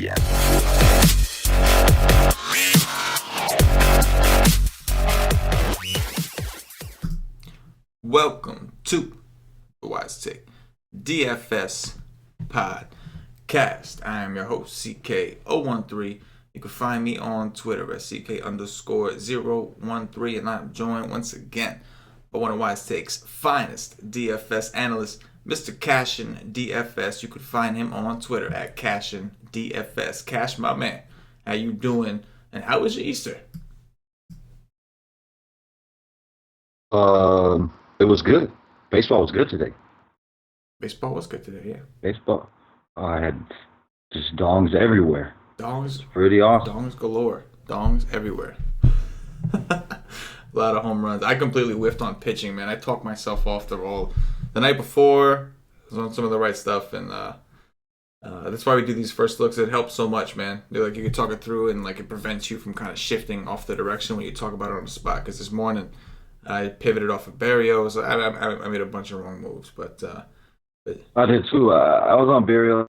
begin. Welcome to the Wise Take DFS podcast. I am your host, CK013. You can find me on Twitter at CK_013, and I'm joined once again by one of Wise Take's finest DFS analysts, Mr. CashinDFS. You can find him on Twitter at CashinDFS. Cash, my man, how you doing? And how was your Easter? It was good. Baseball was good today. Baseball was good today, yeah. Baseball. I had just dongs everywhere. Dongs, Pretty awesome. dongs galore. Dongs everywhere. A lot of home runs. I completely whiffed on pitching, man. I talked myself off the roll. The night before, I was on some of the right stuff, and that's why we do these first looks. It helps so much, man. Like, you can talk it through, and like it prevents you from kind of shifting off the direction when you talk about it on the spot. Because this morning, I pivoted off of Barrios. I made a bunch of wrong moves, but I did too. I was on Barrios,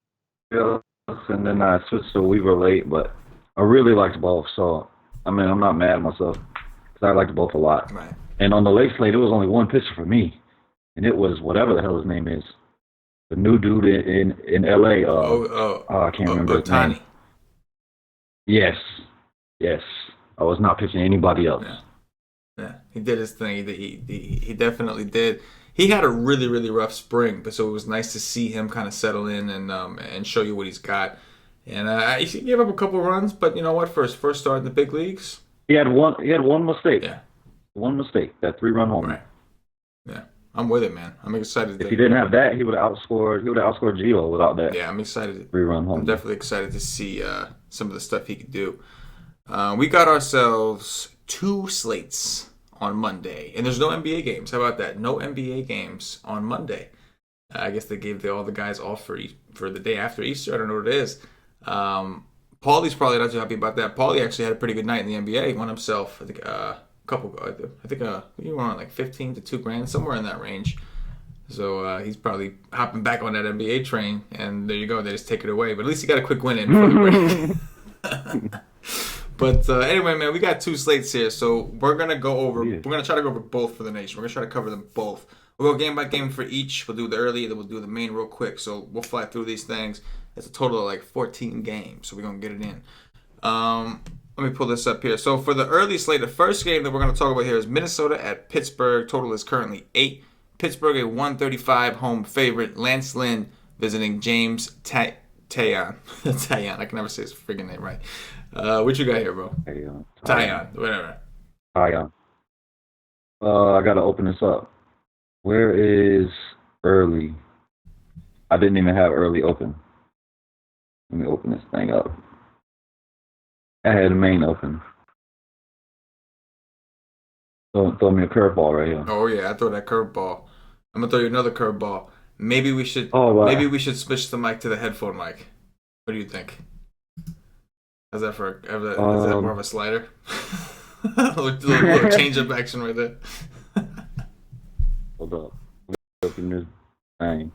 and then I switched to Weaver late, but I really liked both. So, I mean, I'm not mad at myself because I liked both a lot. right. And on the late slate, it was only one pitcher for me, and it was whatever the hell his name is. The new dude in L.A. I can't remember his name. Yes. I was not pitching anybody else. Yeah, he did his thing. He definitely did. He had a really, really rough spring, but so it was nice to see him kind of settle in and show you what he's got. And he gave up a couple runs, but you know what? For his first start in the big leagues, he had one mistake. Yeah, one mistake. That 3-run home. Right. Yeah, I'm with it, man. I'm excited. If he didn't have that, he would have outscored Gio without that. Yeah, I'm excited. 3-run home. I'm definitely excited to see some of the stuff he could do. We got ourselves 2 slates on Monday, and there's no NBA games. How about that? No NBA games on Monday. I guess they gave all the guys off for the day after Easter. I don't know what it is. Paulie's probably not too happy about that. Paulie actually had a pretty good night in the NBA. He won himself, I think, he won like 15 to $2,000, somewhere in that range. So he's probably hopping back on that NBA train, and there you go. They just take it away. But at least he got a quick win in for the break. But anyway, man, we got 2 slates here, so we're gonna go over. Yeah. We're gonna try to go over both for the nation. We're gonna try to cover them both. We'll go game by game for each. We'll do the early, then we'll do the main real quick. So we'll fly through these things. It's a total of like 14 games, so we're gonna get it in. Let me pull this up here. So for the early slate, the first game that we're gonna talk about here is Minnesota at Pittsburgh. Total is currently 8. Pittsburgh a 135 home favorite. Lance Lynn visiting James Taillon. Taillon. I can never say his friggin' name right. What you got here, bro? Taillon, whatever. Taillon. I gotta open this up. Where is early? I didn't even have early open. Let me open this thing up. I had the main open. Throw me a curveball right here. Oh yeah, I throw that curveball. I'm gonna throw you another curveball. Maybe we should. Maybe we should switch the mic to the headphone mic. What do you think? Is that more of a slider? a little change up action right there. Hold up. Open this thing.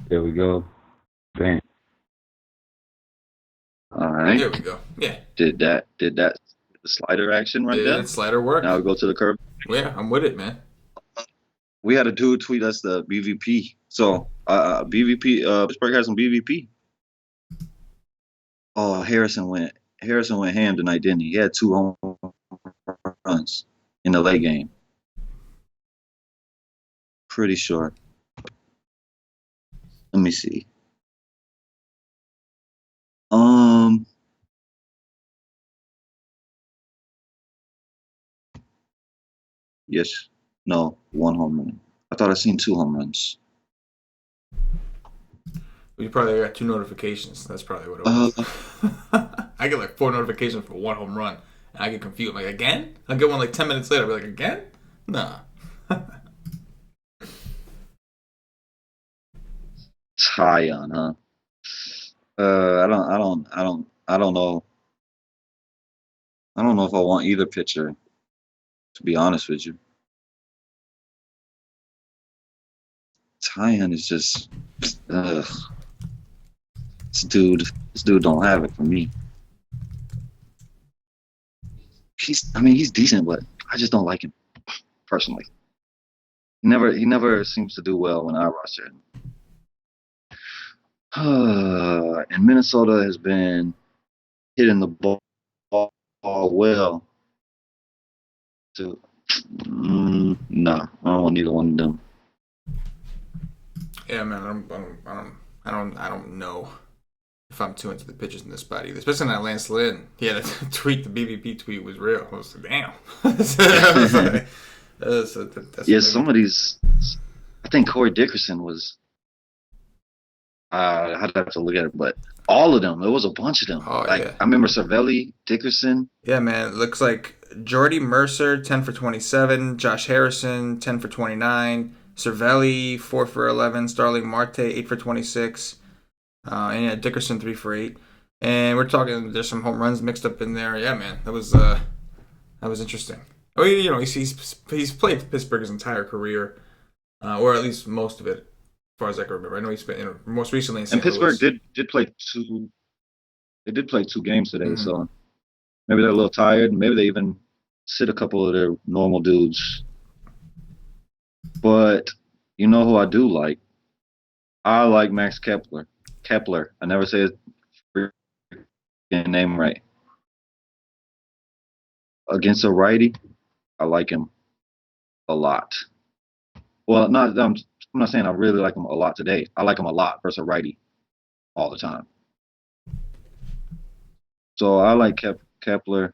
There we go. Bam. All right. There we go. Yeah. Did that slider action right there? That slider work. Now we go to the curve. Yeah, I'm with it, man. We had a dude tweet us the BVP. So Pittsburgh has some BVP. Oh, Harrison went ham tonight, didn't he? He had 2 home runs in the late game. Pretty sure. Let me see. Yes. No, 1 home run. I thought I seen 2 home runs. You probably got 2 notifications. That's probably what it was. I get like 4 notifications for 1 home run, and I get confused. I'm like, again? I'll get one like 10 minutes later. I'll be like, again? Nah. Taillon, huh? I don't know. I don't know if I want either pitcher, to be honest with you. Tyon is just, ugh. This dude don't have it for me. He's decent, but I just don't like him personally. He never seems to do well when I roster him. And Minnesota has been hitting the ball well. So, no, I don't want neither one of them. Yeah, man, I don't know if I'm too into the pitchers in this spot either. Especially not Lance Lynn. He had a tweet. The BVP tweet was real. I was like, damn. Some of these. I think Corey Dickerson was. I'd have to look at it, but all of them. It was a bunch of them. Oh, yeah. I remember Cervelli, Dickerson. Yeah, man. It looks like Jordy Mercer, 10 for 27. Josh Harrison, 10 for 29. Cervelli, 4 for 11. Starling Marte, 8 for 26. And yeah, Dickerson, 3 for 8. And we're talking, there's some home runs mixed up in there. Yeah, man. That was interesting. Oh, he's played Pittsburgh his entire career, or at least most of it, as far as I can remember. I know he's been most recently in St. And Louis. Pittsburgh did play two. They did play 2 games today, so maybe they're a little tired. Maybe they even sit a couple of their normal dudes. But you know who I do like? I like Max Kepler. I never say his name right. Against a righty, I like him a lot. Well, I'm not saying I really like him a lot today. I like him a lot versus a righty all the time. So I like Kepler.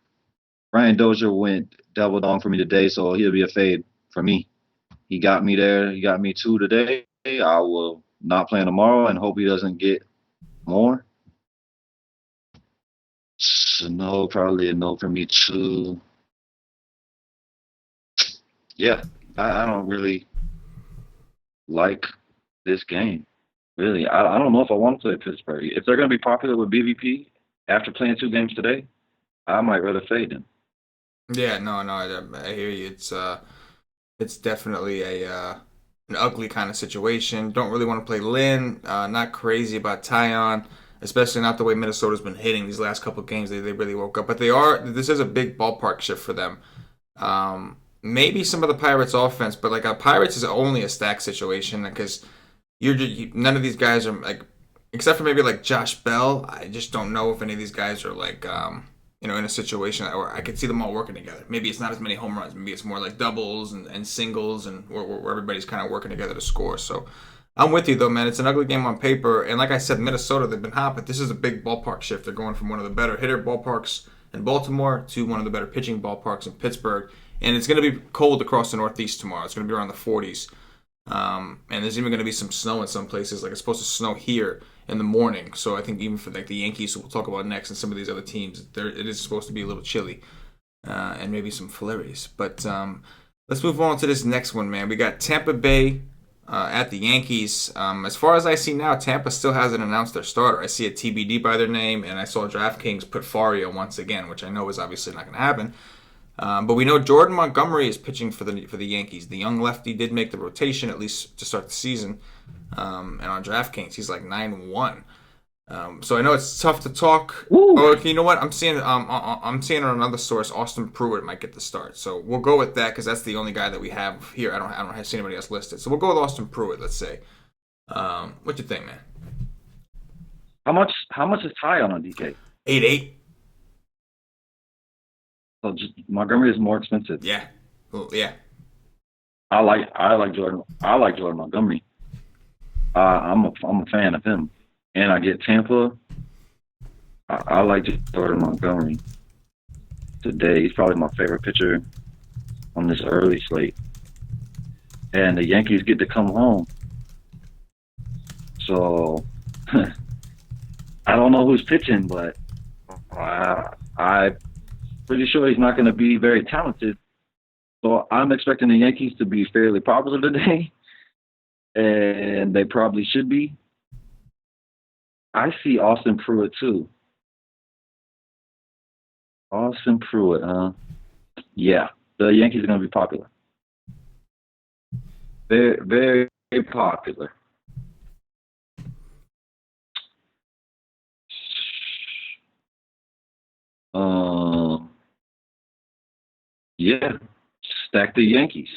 Brian Dozier went double dong for me today, so he'll be a fade for me. He got me there. He got me 2 today. I will not play him tomorrow and hope he doesn't get more. So no, probably a no for me too. Yeah, I don't really like this game. Really, I don't know if I want to play Pittsburgh. If they're going to be popular with BVP after playing 2 games today, I might rather fade them. Yeah, no, I hear you. It's definitely an ugly kind of situation. Don't really want to play Lynn. Not crazy about Tyon, especially not the way Minnesota's been hitting these last couple of games. They really woke up, but this is a big ballpark shift for them. Maybe some of the Pirates' offense, but like Pirates is only a stack situation because none of these guys are like, except for maybe like Josh Bell. I just don't know if any of these guys are like in a situation where I could see them all working together. Maybe it's not as many home runs. Maybe it's more like doubles and singles and where everybody's kind of working together to score. So I'm with you, though, man. It's an ugly game on paper. And like I said, Minnesota, they've been hot, but this is a big ballpark shift. They're going from one of the better hitter ballparks in Baltimore to one of the better pitching ballparks in Pittsburgh. And it's going to be cold across the Northeast tomorrow. It's going to be around the 40s. And there's even going to be some snow in some places. Like it's supposed to snow here in the morning. So I think even for like the Yankees, who we'll talk about next, and some of these other teams, it is supposed to be a little chilly. And maybe some flurries. But let's move on to this next one, man. We got Tampa Bay at the Yankees. As far as I see now, Tampa still hasn't announced their starter. I see a TBD by their name, and I saw DraftKings put Faria once again, which I know is obviously not going to happen. But we know Jordan Montgomery is pitching for the Yankees. The young lefty did make the rotation, at least to start the season. And on DraftKings, he's like 9-1. So I know it's tough to talk. Oh, you know what? I'm seeing on another source, Austin Pruitt might get the start. So we'll go with that because that's the only guy that we have here. I don't have anybody else listed. So we'll go with Austin Pruitt. Let's say. What you think, man? How much is Tyon on DK? 8-8. So Montgomery is more expensive. Yeah. Well, yeah. I like Jordan. I like Jordan Montgomery. I'm a fan of him. And I get Tampa. I like Jordan Montgomery today. He's probably my favorite pitcher on this early slate. And the Yankees get to come home. So I don't know who's pitching, but I'm pretty sure he's not going to be very talented. So I'm expecting the Yankees to be fairly popular today. And they probably should be. I see Austin Pruitt too. Austin Pruitt, huh? Yeah, the Yankees are going to be popular. Very, very popular. Um, yeah, stack the Yankees.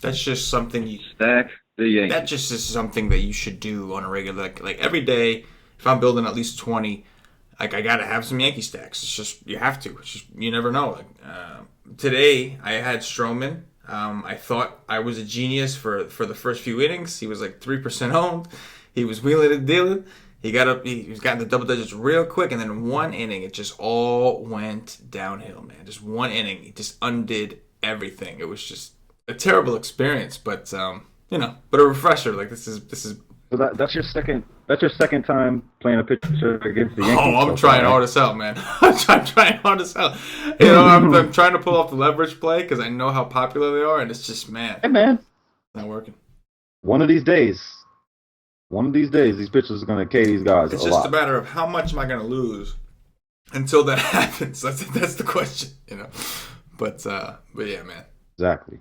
That's just something Stack the Yankees. that just is something that you should do on a regular, like every day. If I'm building at least 20, like I gotta have some Yankee stacks. It's just you have to. It's just you never know. Like today, I had Stroman. I thought I was a genius for the first few innings. He was like 3% owned. He was wheeling and dealing. He got up. He was got in the double digits real quick, and then one inning, it just all went downhill, man. Just one inning, he just undid everything. It was just a terrible experience, but but a refresher. Like this is. So that's your second. That's your second time playing a pitcher against the Yankees. Oh, I'm trying hardest out, man. I'm trying hardest out. I'm trying to pull off the leverage play because I know how popular they are, and it's just Hey, man. not working. One of these days, these pitchers are going to K these guys It's a just lot. a matter of how much am I going to lose until that happens. That's the question, But yeah, man. Exactly.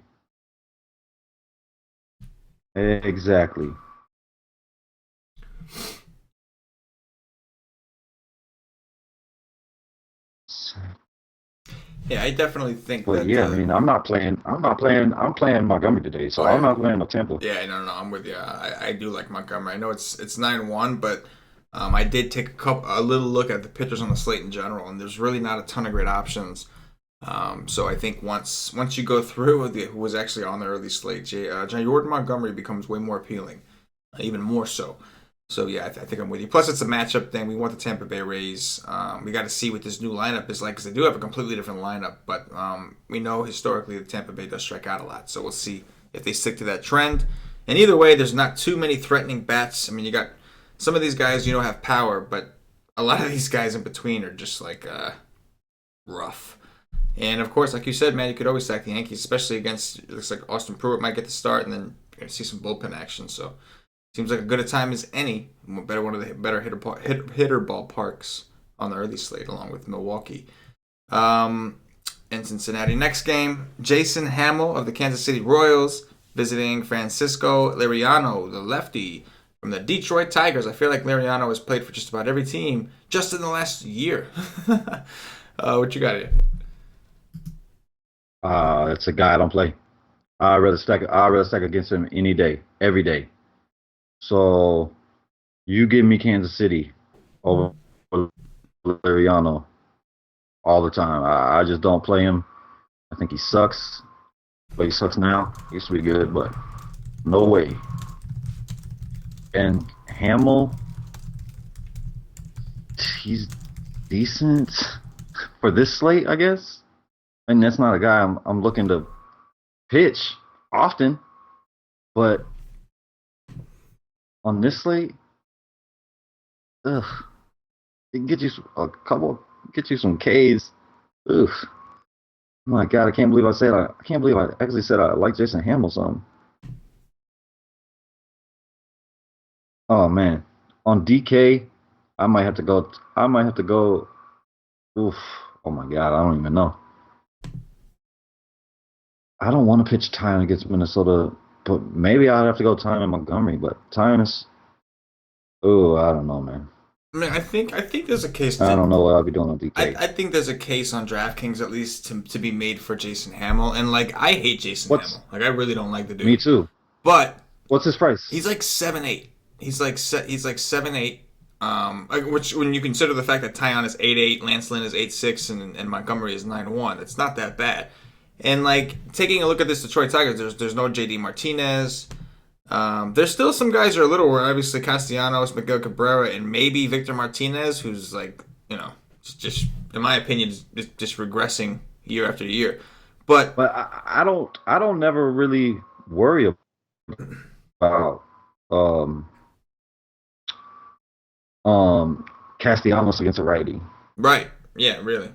Yeah, I definitely think But that. yeah, I mean, I'm playing Montgomery today, so I'm not playing no Tampa. Yeah, no, I'm with you. I do like Montgomery. I know it's 9-1, but I did take a little look at the pitchers on the slate in general, and there's really not a ton of great options. So I think once you go through who was actually on the early slate, Jordan Montgomery becomes way more appealing, even more so. So yeah, I think I'm with you. Plus, it's a matchup thing. We want the Tampa Bay Rays. We got to see what this new lineup is like because they do have a completely different lineup. But we know historically that Tampa Bay does strike out a lot. So we'll see if they stick to that trend. And either way, there's not too many threatening bats. I mean, you got some of these guys have power, but a lot of these guys in between are just like rough. And of course, like you said, man, you could always stack the Yankees, especially against. It looks like Austin Pruitt might get the start, and then you're gonna see some bullpen action. So. Seems like a good a time as any. One of the better hitter ballparks on the early slate, along with Milwaukee and Cincinnati. Next game, Jason Hamill of the Kansas City Royals visiting Francisco Liriano, the lefty from the Detroit Tigers. I feel like Liriano has played for just about every team just in the last year. What you got here? It's a guy I don't play. I'd rather stack against him any day, every day. So, you give me Kansas City over Liriano all the time. I just don't play him. I think he sucks. But he sucks now. He used to be good, but no way. And Hamill, he's decent for this slate, I guess. And that's not a guy I'm looking to pitch often, but on this slate, it can get you get you some Ks. Ugh. My God, I can't believe I actually said I like Jason Hamill some. Oh man, on DK, I might have to go. Oof. Oh my God, I don't even know. I don't want to pitch Tyon against Minnesota. But maybe I'd have to go Tyon and Montgomery, but Tyon is... Oh, I don't know, man. I mean, I think there's a case... I don't know what I'll be doing on DK. I think there's a case on DraftKings, at least, to be made for Jason Hamill. And, I hate Jason Hamill. I really don't like the dude. Me too. But... What's his price? He's like 7-8. He's like 7-8. Which, when you consider the fact that Tyon is 8-8, Lance Lynn is 8-6, and Montgomery is 9-1, it's not that bad. And taking a look at this Detroit Tigers, there's no JD Martinez. There's still some guys who are a little worried. Obviously Castellanos, Miguel Cabrera, and maybe Victor Martinez, who's just in my opinion, just regressing year after year. But I don't never really worry about Castellanos against a righty. Right. Yeah. Really.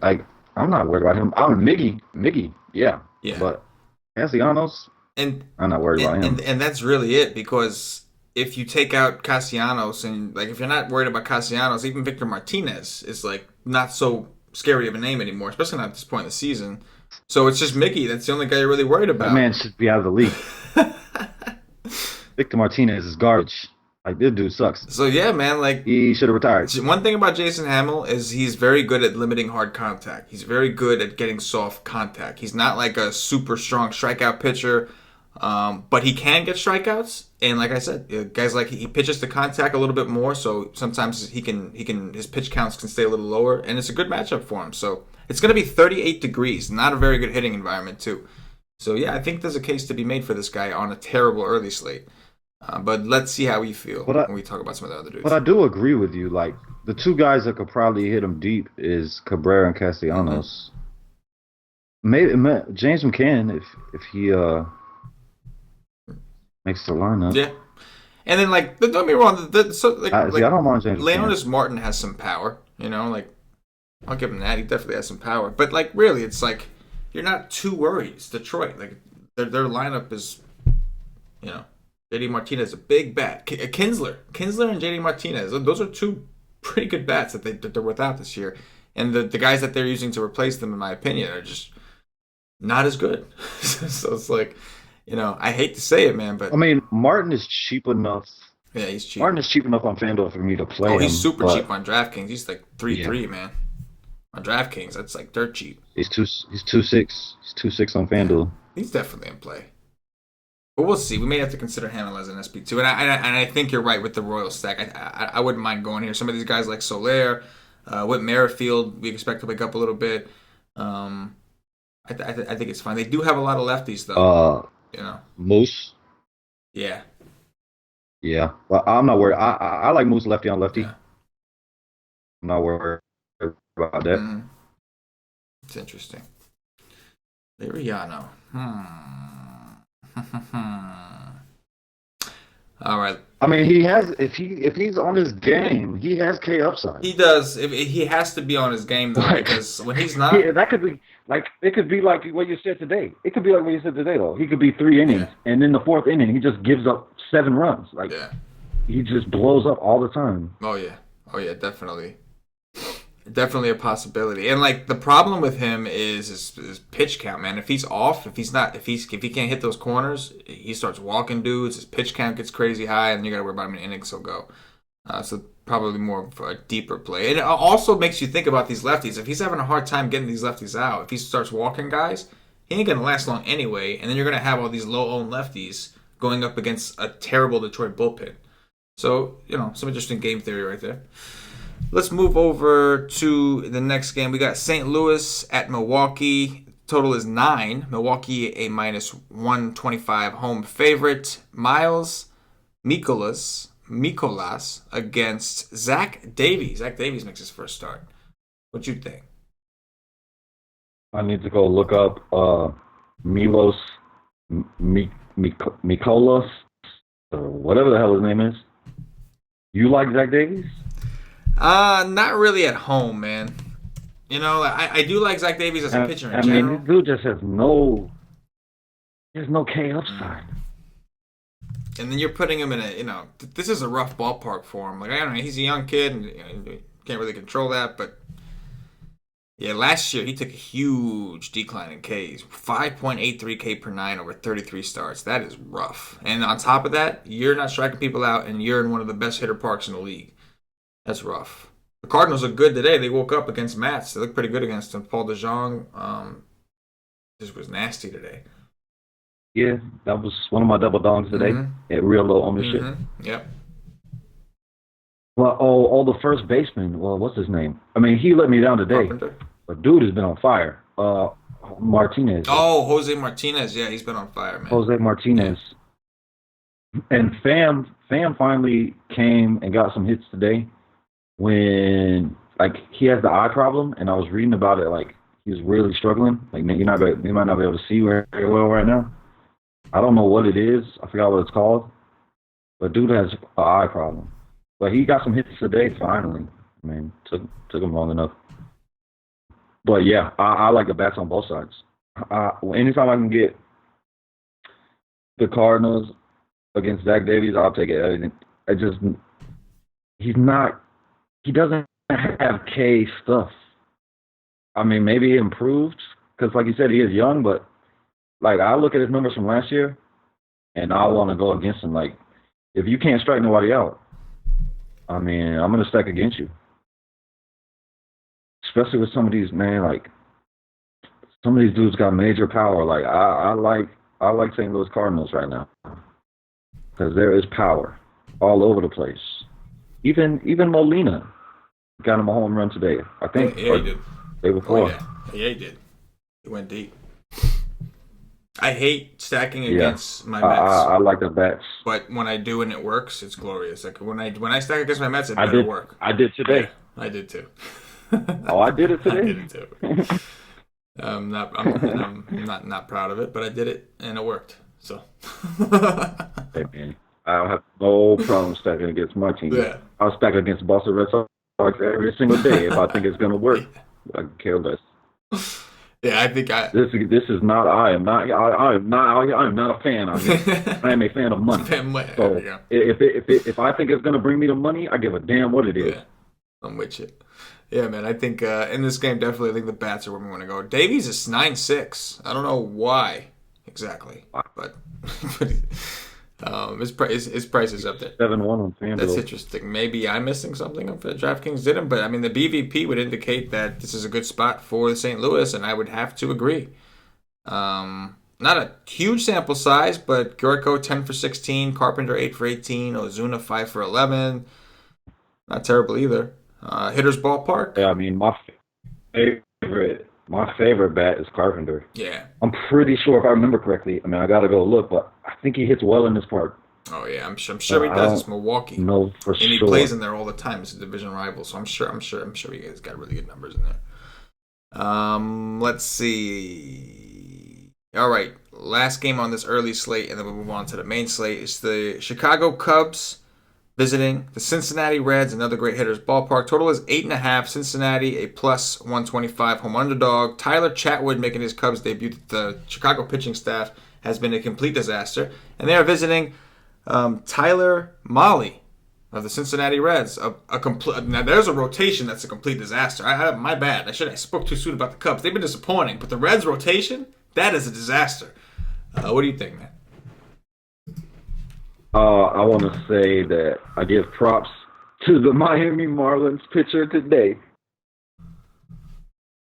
I'm not worried about him. Miggy, yeah. But Castellanos, I'm not worried about him. And that's really it, because if you take out Castellanos and if you're not worried about Castellanos, even Victor Martinez is not so scary of a name anymore, especially not at this point in the season. So it's just Mickey. That's the only guy you're really worried about. That man should be out of the league. Victor Martinez is garbage. Like this dude sucks. So yeah, man, like He should have retired. one thing about Jason Hamill is he's very good at limiting hard contact. He's very good at getting soft contact. He's not like a super strong strikeout pitcher, but he can get strikeouts. And like I said, guys like he pitches to contact a little bit more, so sometimes he can his pitch counts can stay a little lower, and it's a good matchup for him. So it's going to be 38 degrees, not a very good hitting environment too. So yeah, I think there's a case to be made for this guy on a terrible early slate. But let's see how we feel when we talk about some of the other dudes. But I do agree with you. Like the two guys that could probably hit him deep is Cabrera and Castellanos. Maybe James McCann if he makes the lineup. Yeah, and then like don't get me wrong. I don't mind James Leonis McCann. Martin has some power. You know, like I'll give him that. He definitely has some power. But like really, it's like you're not too worried. It's Detroit. Like their lineup is, you know. JD Martinez, a big bat. Kinsler and JD Martinez, those are two pretty good bats that they're without this year. And the guys that they're using to replace them, in my opinion, are just not as good. So it's like, you know, I hate to say it, man, but I mean, Martin is cheap enough. Yeah, he's cheap. Martin is cheap enough on FanDuel for me to play him. He's super cheap on DraftKings. He's like 3-3, man. On DraftKings, that's like dirt cheap. He's 2.6. He's 2.6 on FanDuel. He's definitely in play. But we'll see. We may have to consider Hamill as an SP2. And I think you're right with the Royal stack. I wouldn't mind going here. Some of these guys like Soler, Whit Merrifield, we expect to wake up a little bit. I think it's fine. They do have a lot of lefties, though. You know, Moose. Yeah. Yeah. Well, I'm not worried. I like Moose lefty on lefty. Yeah. I'm not worried about that. Mm-hmm. It's interesting. Liriano. All right. I mean, he has if he's on his game, he has K upside. He does. He has to be on his game though, because when he's not, that could be like it could be like what you said today. It could be like what you said today though. He could be 3 innings, and in the 4th inning, he just gives up 7 runs. Like he just blows up all the time. Oh yeah, definitely. Definitely a possibility. And like the problem with him is his pitch count, man. If he's off, if he can't hit those corners, he starts walking dudes. His pitch count gets crazy high, and you got to worry about him in innings he'll go. So probably more for a deeper play. And it also makes you think about these lefties. If he's having a hard time getting these lefties out, if he starts walking guys, he ain't gonna last long anyway. And then you're gonna have all these low-owned lefties going up against a terrible Detroit bullpen. So some interesting game theory right there. Let's move over to the next game. We got St. Louis at Milwaukee. Total is 9. Milwaukee a -125 home favorite. Miles Mikolas against Zach Davies. Zach Davies makes his first start. What you think? I need to go look up Milos Mikolas, or whatever the hell his name is. You like Zach Davies? Not really at home, man. I do like Zach Davies as a pitcher in general. This dude just has no K upside. And then you're putting him in this is a rough ballpark for him. Like, I don't know, he's a young kid and can't really control that, but yeah, last year he took a huge decline in Ks. 5.83 K per 9 over 33 starts. That is rough. And on top of that, you're not striking people out and you're in one of the best hitter parks in the league. That's rough. The Cardinals look good today. They woke up against Mats. They look pretty good against them. Paul DeJong just was nasty today. Yeah, that was one of my double dongs today at real low ownership. Mm-hmm. Yep. Well, the first baseman. Well, what's his name? I mean, he let me down today. Carpenter. But dude has been on fire. Martinez. Oh, Jose Martinez. Yeah, he's been on fire, man. Jose Martinez. Yeah. And Pham finally came and got some hits today. When he has the eye problem, and I was reading about it, like he's really struggling. Like you might not be able to see very well right now. I don't know what it is. I forgot what it's called. But dude has an eye problem. But he got some hits today finally. I mean, took him long enough. But yeah, I like the bats on both sides. Anytime I can get the Cardinals against Zach Davies, I'll take it. He doesn't have K stuff. I mean, maybe he improved because, like you said, he is young. But like I look at his numbers from last year, and I want to go against him. Like if you can't strike nobody out, I mean, I'm gonna stack against you. Especially with some of these, man, like some of these dudes got major power. Like I like St. Louis Cardinals right now because there is power all over the place. Even Molina got him a home run today. I think. Yeah, he did. Day before. Oh, yeah, he did. He went deep. I hate stacking against my Mets. I like the bats, but when I do and it works, it's glorious. Like when I stack against my Mets, it better work. I did today. Yeah, I did too. Oh, I did it today. I did it too. I'm not proud of it, but I did it and it worked. So. Hey man, I don't have no problem stacking against my team. Yeah. I'll stack against Boston Red Sox every single day if I think it's gonna work. I can care less. Yeah, I think this is not. I am not a fan. I am a fan of money. So if I think it's gonna bring me the money, I give a damn what it is. Yeah, I'm with you. Yeah, man. I think in this game, definitely, I think the bats are where we want to go. Davies is 9.6. I don't know why exactly, but his price is up there. 7-1 on FanDuel. That's interesting. Maybe I'm missing something if DraftKings didn't, but I mean the BVP would indicate that this is a good spot for St. Louis, and I would have to agree. Not a huge sample size, but Gurko 10 for 16, Carpenter 8 for 18, Ozuna 5 for 11. Not terrible either. Hitter's ballpark. Yeah, I mean my favorite bat is Carpenter. Yeah. I'm pretty sure if I remember correctly. I mean, I gotta go look, but I think he hits well in this park. Oh yeah, I'm sure he does. It's Milwaukee. No, for sure. And he plays in there all the time. It's a division rival, so I'm sure he guys got really good numbers in there. Let's see. All right, last game on this early slate, and then we'll move on to the main slate. It's the Chicago Cubs visiting the Cincinnati Reds, another great hitter's ballpark. Total is 8.5. Cincinnati, a plus 125 home underdog. Tyler Chatwood making his Cubs debut. The Chicago pitching staff has been a complete disaster. And they are visiting Tyler Mahle of the Cincinnati Reds. Now, there's a rotation that's a complete disaster. My bad. I spoke too soon about the Cubs. They've been disappointing. But the Reds rotation, that is a disaster. What do you think, man? I want to say that I give props to the Miami Marlins pitcher today.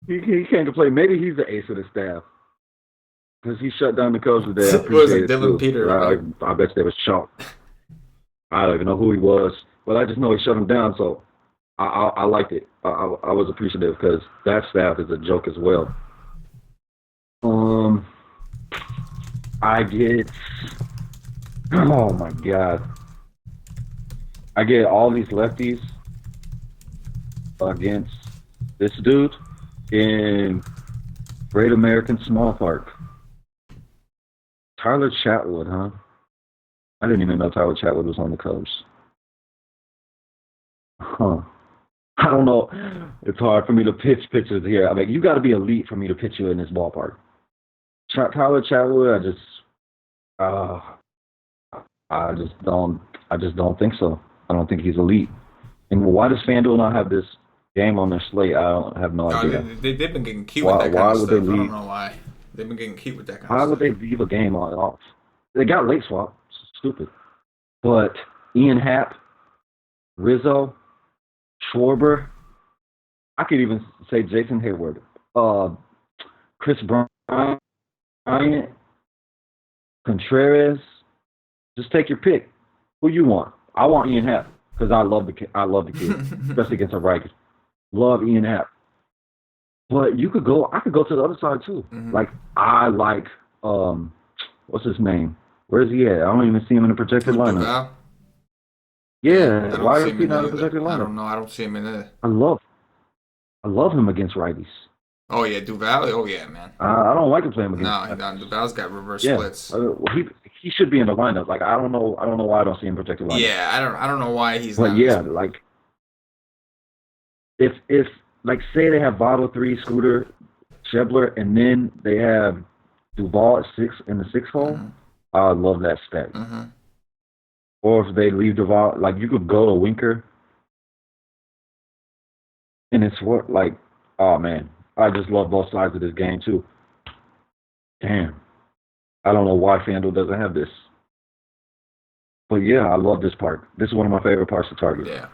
He can't complain. Maybe he's the ace of the staff because he shut down the Cubs today. I appreciate it. Dylan Peter. I bet they was shocked. I don't even know who he was, but I just know he shut him down. So I liked it. I was appreciative because that staff is a joke as well. I get. Oh my God. I get all these lefties against this dude in Great American Small Park. Tyler Chatwood, huh? I didn't even know Tyler Chatwood was on the Cubs. Huh. I don't know. It's hard for me to pitch pitchers here. I mean, you got to be elite for me to pitch you in this ballpark. Tyler Chatwood, I just don't think so. I don't think he's elite. And why does FanDuel not have this game on their slate? I have no idea. They've been getting cute with that kind of stuff. They leave? I don't know why. They've been getting cute with that kind of stuff. Why would they leave a game off? They got late swap. It's stupid. But Ian Happ, Rizzo, Schwarber, I could even say Jason Hayward, Chris Bryant, Contreras. Just take your pick. Who you want? I want Ian Happ because I love the kid, especially against the Rikers. Love Ian Happ. But I could go to the other side too. Mm-hmm. Like I like what's his name? Where's he at? I don't even see him in the projected lineup. Yeah, why is he not in the projected lineup? I don't know. I don't see him in there. I love him against righties. Oh yeah, Duval. Oh yeah, man. I don't like to play him against. No, Duval's got reverse splits. He should be in the lineup. Like I don't know why I don't see him projected lineup. Yeah, I don't know why he's. But yeah, like if like say they have Votto 3, Scooter, Schebler, and then they have Duval at 6 in the 6th hole, mm-hmm. I love that stack. Mm-hmm. Or if they leave Duval, like you could go to Winker, and it's like, oh man, I just love both sides of this game too. Damn, I don't know why FanDuel doesn't have this. But yeah, I love this park. This is one of my favorite parks to target. Yeah.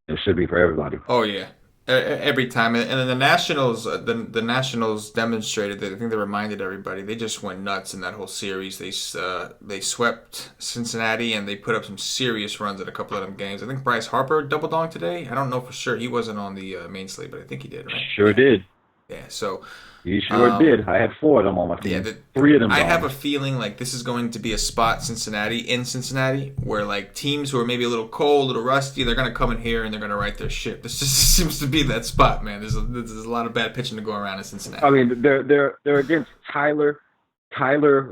It should be for everybody. Oh yeah. Every time, and then the Nationals, the Nationals demonstrated that. I think they reminded everybody they just went nuts in that whole series. They swept Cincinnati and they put up some serious runs at a couple of them games. I think Bryce Harper double donged today. I don't know for sure. He wasn't on the main slate, but I think he did. Right? Sure did. Yeah. So. He sure did. I had 4 of them on my team. Yeah, 3 of them. I have a feeling like this is going to be a spot in Cincinnati, where like teams who are maybe a little cold, a little rusty, they're going to come in here and they're going to right their ship. This just seems to be that spot, man. There's a lot of bad pitching to go around in Cincinnati. I mean, they're against Tyler.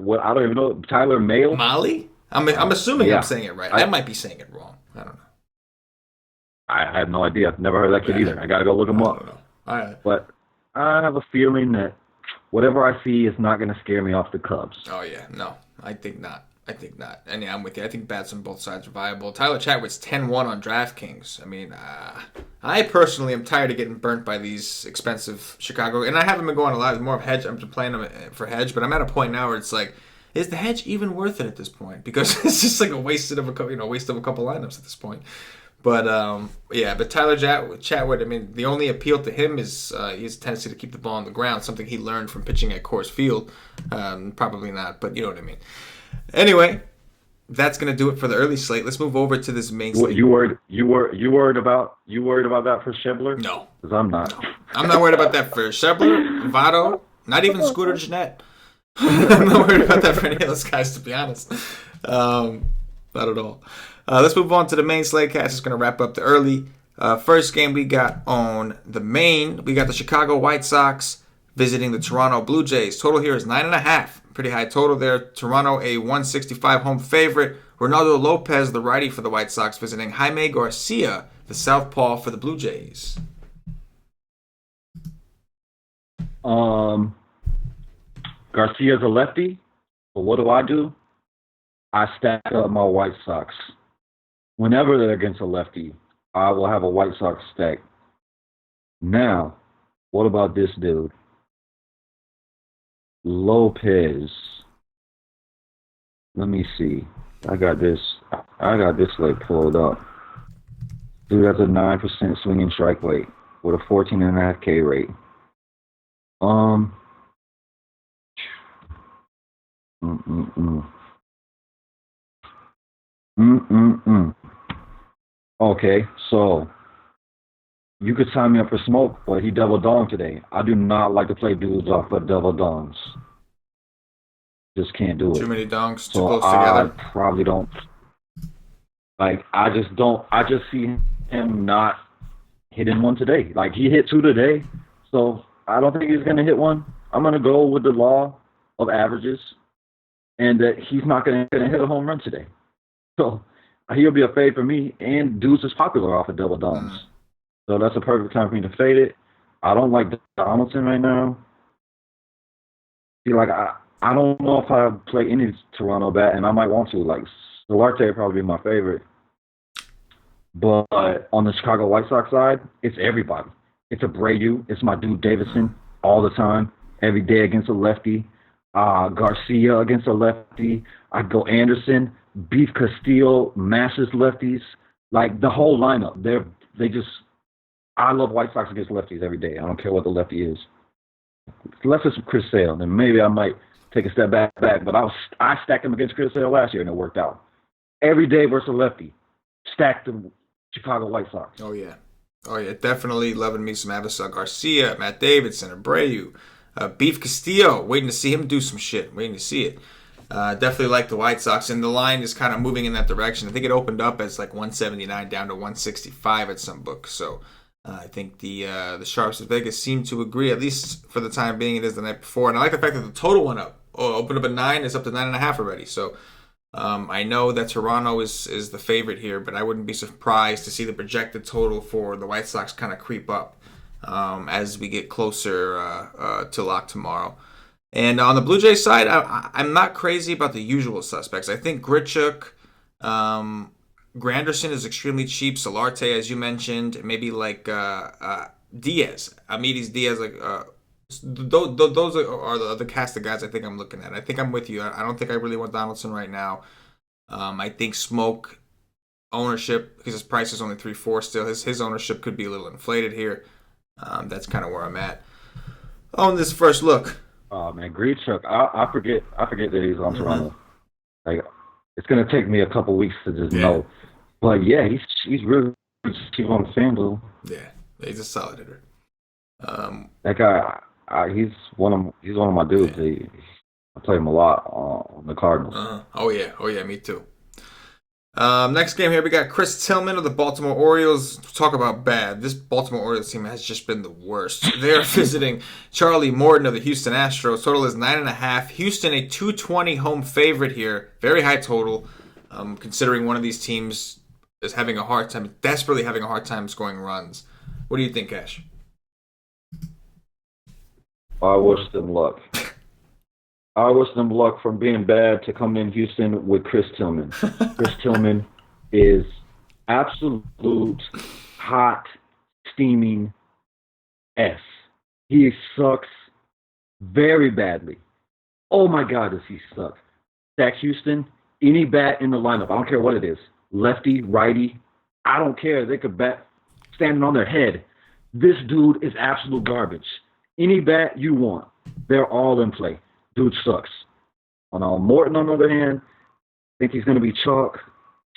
What I don't even know. Tyler Mahle. Molly. I'm assuming I'm saying it right. I might be saying it wrong. I don't know. I have no idea. I've never heard that kid either. I got to go look him up. I don't know. All right. But I have a feeling that whatever I see is not going to scare me off the Cubs. Oh, yeah. No, I think not. And yeah, I'm with you. I think bats on both sides are viable. Tyler Chatwood's 10-1 on DraftKings. I mean, I personally am tired of getting burnt by these expensive Chicago. And I haven't been going a lot. More of hedge. I'm playing them for hedge. But I'm at a point now where it's like, is the hedge even worth it at this point? Because it's just like a waste of a couple lineups at this point. But but Tyler Chatwood, I mean, the only appeal to him is his tendency to keep the ball on the ground, something he learned from pitching at Coors Field. Probably not, but you know what I mean. Anyway, that's gonna do it for the early slate. Let's move over to this main slate. You worried about that for Schebler? No, because I'm not. No. I'm not worried about that for Schebler, Votto, not even Scooter Gennett. I'm not worried about that for any of those guys, to be honest. Not at all. Let's move on to the main slate cast. It's going to wrap up the early. First game we got on the main. We got the Chicago White Sox visiting the Toronto Blue Jays. Total here is 9.5. Pretty high total there. Toronto a 165 home favorite. Ronaldo Lopez, the righty for the White Sox, visiting Jaime Garcia, the southpaw for the Blue Jays. Garcia's a lefty, but what do? I stack up my White Sox. Whenever they're against a lefty, I will have a White Sox stack. Now, what about this dude? Lopez. Let me see. I got this like pulled up. Dude has a 9% swinging strike rate with a 14.5 K rate. Okay, so you could sign me up for smoke, but he double donged today. I do not like to play dudes off of double dongs. Just can't do it. Too many dongs, too close together. I probably don't. Like, I just see him not hitting one today. Like, he hit 2 today, so I don't think he's going to hit one. I'm going to go with the law of averages, and that he's not going to hit a home run today. So he'll be a fade for me, and Deuce is popular off of double dongs. So that's a perfect time for me to fade it. I don't like Donaldson right now. I don't know if I play any Toronto bat, and I might want to. Like, Solarte would probably be my favorite. But on the Chicago White Sox side, it's everybody. It's Abreu. It's my dude Davidson all the time, every day against a lefty. Garcia against a lefty. I go Anderson, Beef Castillo, mashes lefties. Like, the whole lineup. I love White Sox against lefties every day. I don't care what the lefty is. Unless it's Chris Sale, then maybe I might take a step back. But I stacked him against Chris Sale last year, and it worked out. Every day versus a lefty. Stacked the Chicago White Sox. Oh, yeah. Definitely loving me some Avisar Garcia, Matt Davidson, Abreu, Beef Castillo. Waiting to see him do some shit. Waiting to see it. Definitely like the White Sox, and the line is kind of moving in that direction. I think it opened up as like 179 down to 165 at some books. So I think the Sharps of Vegas seem to agree, at least for the time being. It is the night before, and I like the fact that the total went up. Opened up at 9, it's up to 9.5 already. So I know that Toronto is the favorite here, but I wouldn't be surprised to see the projected total for the White Sox kind of creep up as we get closer to lock tomorrow. And on the Blue Jays side, I'm not crazy about the usual suspects. I think Grichuk, Granderson is extremely cheap. Solarte, as you mentioned, maybe like Diaz, Amides Diaz. Like those are the cast of guys I think I'm looking at. I think I'm with you. I don't think I really want Donaldson right now. I think Smoke ownership, because his price is only 3.4 still, his ownership could be a little inflated here. That's kind of where I'm at on this first look. Oh man, Grichuk, I forget that he's on Toronto. Like, it's gonna take me a couple weeks to just know. But yeah, he's really cheap on FanDuel. Yeah, he's a solid hitter. That guy, he's one of my dudes. Yeah. I play him a lot on the Cardinals. Oh yeah, me too. Next game here, we got Chris Tillman of the Baltimore Orioles. Talk about bad. This Baltimore Orioles team has just been the worst. They're visiting Charlie Morton of the Houston Astros. Total is 9.5. Houston, a 220 home favorite here. Very high total, considering one of these teams is having a hard time, desperately having a hard time scoring runs. What do you think, Cash? I wish them luck. I wish them luck from being bad to come in Houston with Chris Tillman. Chris Tillman is absolute hot, steaming S. He sucks very badly. Oh my God, does he suck. Zach Houston, any bat in the lineup, I don't care what it is, lefty, righty, I don't care. They could bat standing on their head. This dude is absolute garbage. Any bat you want, they're all in play. Dude sucks. Morton, on the other hand, I think he's going to be chalk.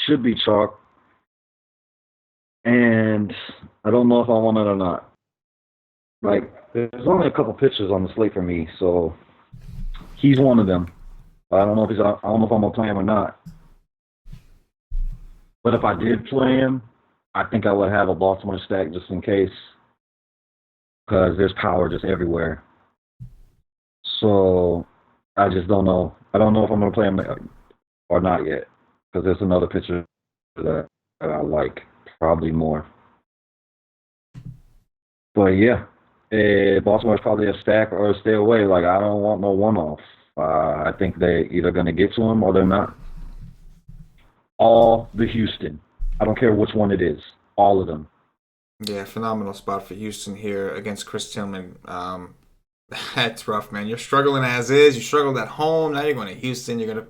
Should be chalk. And I don't know if I want it or not. Like, there's only a couple pitchers on the slate for me, so he's one of them. I don't know if I'm going to play him or not. But if I did play him, I think I would have a Baltimore stack just in case, because there's power just everywhere. So I just don't know. I don't know if I'm going to play him or not yet, because there's another pitcher that I like probably more. But yeah, Baltimore's probably a stack or a stay away. Like, I don't want no one-off. I think they're either going to get to him or they're not. All the Houston. I don't care which one it is. All of them. Yeah, phenomenal spot for Houston here against Chris Tillman. That's rough, man. You're struggling as is. You struggled at home. Now you're going to Houston.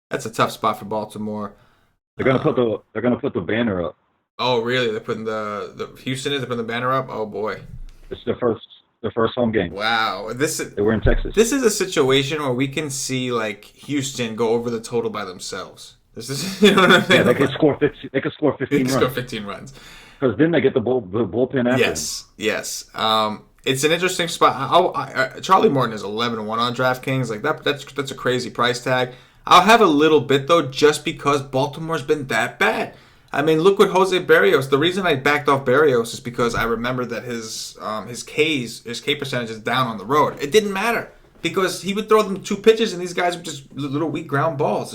That's a tough spot for Baltimore. They're gonna put the banner up. Oh, really? They're putting the Houston is. They're putting the banner up. Oh boy. It's their first home game. Wow. They were in Texas. This is a situation where we can see like Houston go over the total by themselves. This is, you know what I mean? Yeah, they could score 50. They could score 15 runs. Score 15 runs. Because then they get the bullpen after. Yes. It's an interesting spot. Charlie Morton is 11-1 on DraftKings. Like that's a crazy price tag. I'll have a little bit though, just because Baltimore's been that bad. I mean, look what Jose Berrios. The reason I backed off Berrios is because I remember that his K percentage is down on the road. It didn't matter because he would throw them 2 pitches and these guys were just little weak ground balls.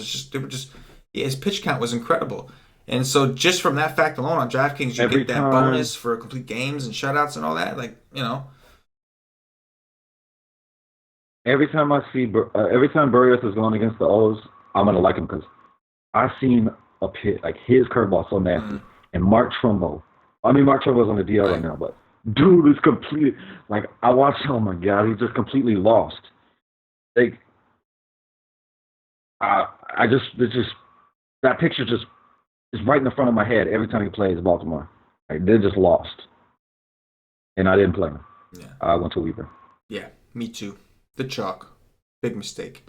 His pitch count was incredible. And so just from that fact alone on DraftKings, you get that bonus for complete games and shutouts and all that. Like, you know. Every time Berrios is going against the O's, I'm going to like him because I've seen a pit, like his curveball so nasty. And Mark Trumbo. Mark Trumbo's on the DL right now, but dude is completely, like, I watched, oh my God, he's just completely lost. Like, that picture just is right in the front of my head every time he plays Baltimore. Like, they're just lost. And I didn't play him. Yeah. I went to Weaver. Yeah, me too. The chalk. Big mistake.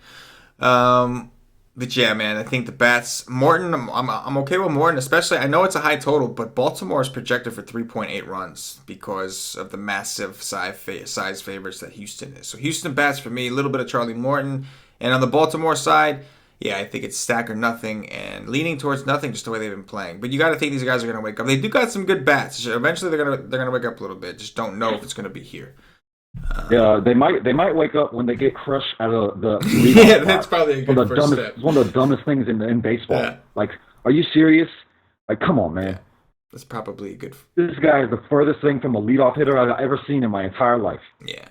But yeah, man, I think the bats. Morton, I'm okay with Morton, especially. I know it's a high total, but Baltimore is projected for 3.8 runs because of the massive size favorites that Houston is. So Houston bats for me, a little bit of Charlie Morton. And on the Baltimore side, yeah, I think it's stack or nothing and leaning towards nothing just the way they've been playing. But you got to think these guys are going to wake up. They do got some good bats. Eventually they're going to wake up a little bit. Just don't know if it's going to be here. Yeah, they might wake up when they get crushed out of the yeah, that's probably a good first step. It's one of the dumbest things in baseball. Yeah. Like, are you serious? Like, come on, man. Yeah, that's probably a good. This guy is the furthest thing from a leadoff hitter I've ever seen in my entire life. Yeah.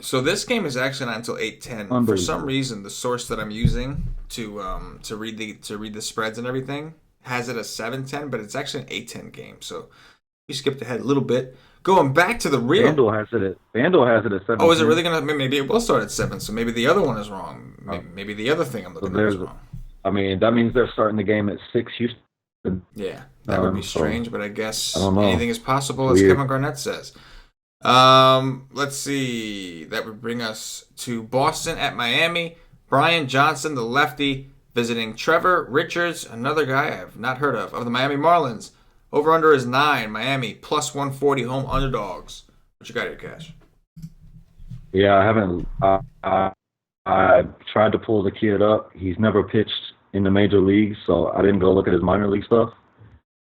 So this game is actually not until 8:10. For some reason, the source that I'm using to read the spreads and everything has it as 7:10, but it's actually an 8:10 game. So we skipped ahead a little bit. Going back to the real. FanDuel has it at 7. Oh, is it really gonna? Maybe it will start at 7. So maybe the other one is wrong. Maybe the other thing I'm looking at is wrong. I mean, that means they're starting the game at 6 Houston. Yeah, that would be So, strange, but I guess I don't know. anything is possible, as Weird. Kevin Garnett says. Let's see. That would bring us to Boston at Miami. Brian Johnson, the lefty, visiting Trevor Richards, another guy I have not heard of the Miami Marlins. Over-under is 9. Miami, plus 140 home underdogs. What you got here, Cash? Yeah, I haven't. I tried to pull the kid up. He's never pitched in the major leagues, so I didn't go look at his minor league stuff.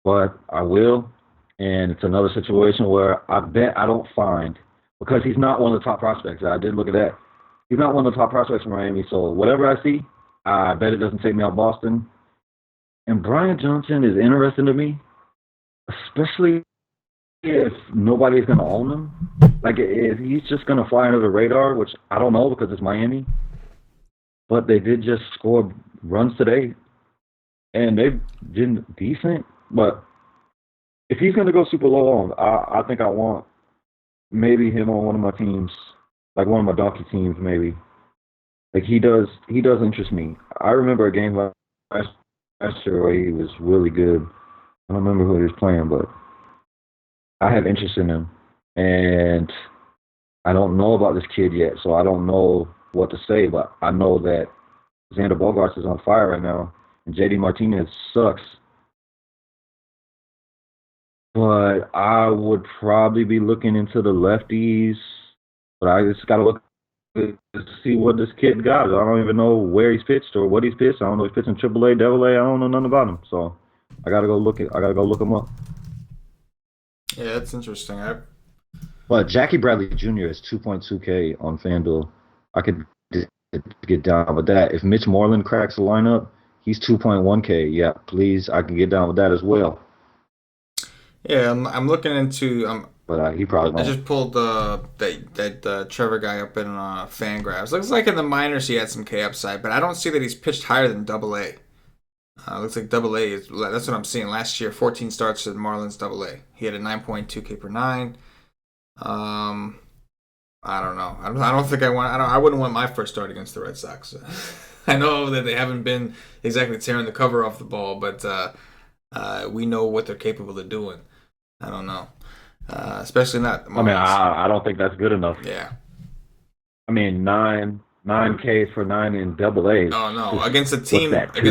But I will, and it's another situation where I bet I don't find, because he's not one of the top prospects. I did look at that. He's not one of the top prospects from Miami, so whatever I see, I bet it doesn't take me out Boston. And Brian Johnson is interesting to me, especially if nobody's going to own him. Like, if he's just going to fly under the radar, which I don't know because it's Miami. But they did just score runs today, and they did decent. But if he's going to go super low, I think I want maybe him on one of my teams, like one of my donkey teams maybe. Like, he does interest me. I remember a game last year where he was really good. I don't remember who he was playing, but I have interest in him. And I don't know about this kid yet, so I don't know what to say, but I know that Xander Bogaerts is on fire right now, and JD Martinez sucks. But I would probably be looking into the lefties, but I just got to look to see what this kid got. I don't even know where he's pitched or what he's pitched. I don't know if he's pitching AAA, AA. I don't know nothing about him, so I gotta go look him up. Yeah, that's interesting. But Jackie Bradley Jr. is 2.2K on FanDuel. I could get down with that. If Mitch Moreland cracks the lineup, he's 2.1K. Yeah, please, I can get down with that as well. Yeah, I'm looking into. But he probably won't. I just pulled that Trevor guy up in FanGraphs. Looks like in the minors he had some K upside, but I don't see that he's pitched higher than AA. Looks like AA that's what I'm seeing. Last year, 14 starts at Marlins AA. He had a 9.2K per 9. I don't know. I don't think I wouldn't want my first start against the Red Sox. I know that they haven't been exactly tearing the cover off the ball, but we know what they're capable of doing. I don't know. Especially not. I mean, I don't think that's good enough. Yeah. I mean, 9K for 9 in AA. Oh no! Against a team that doesn't.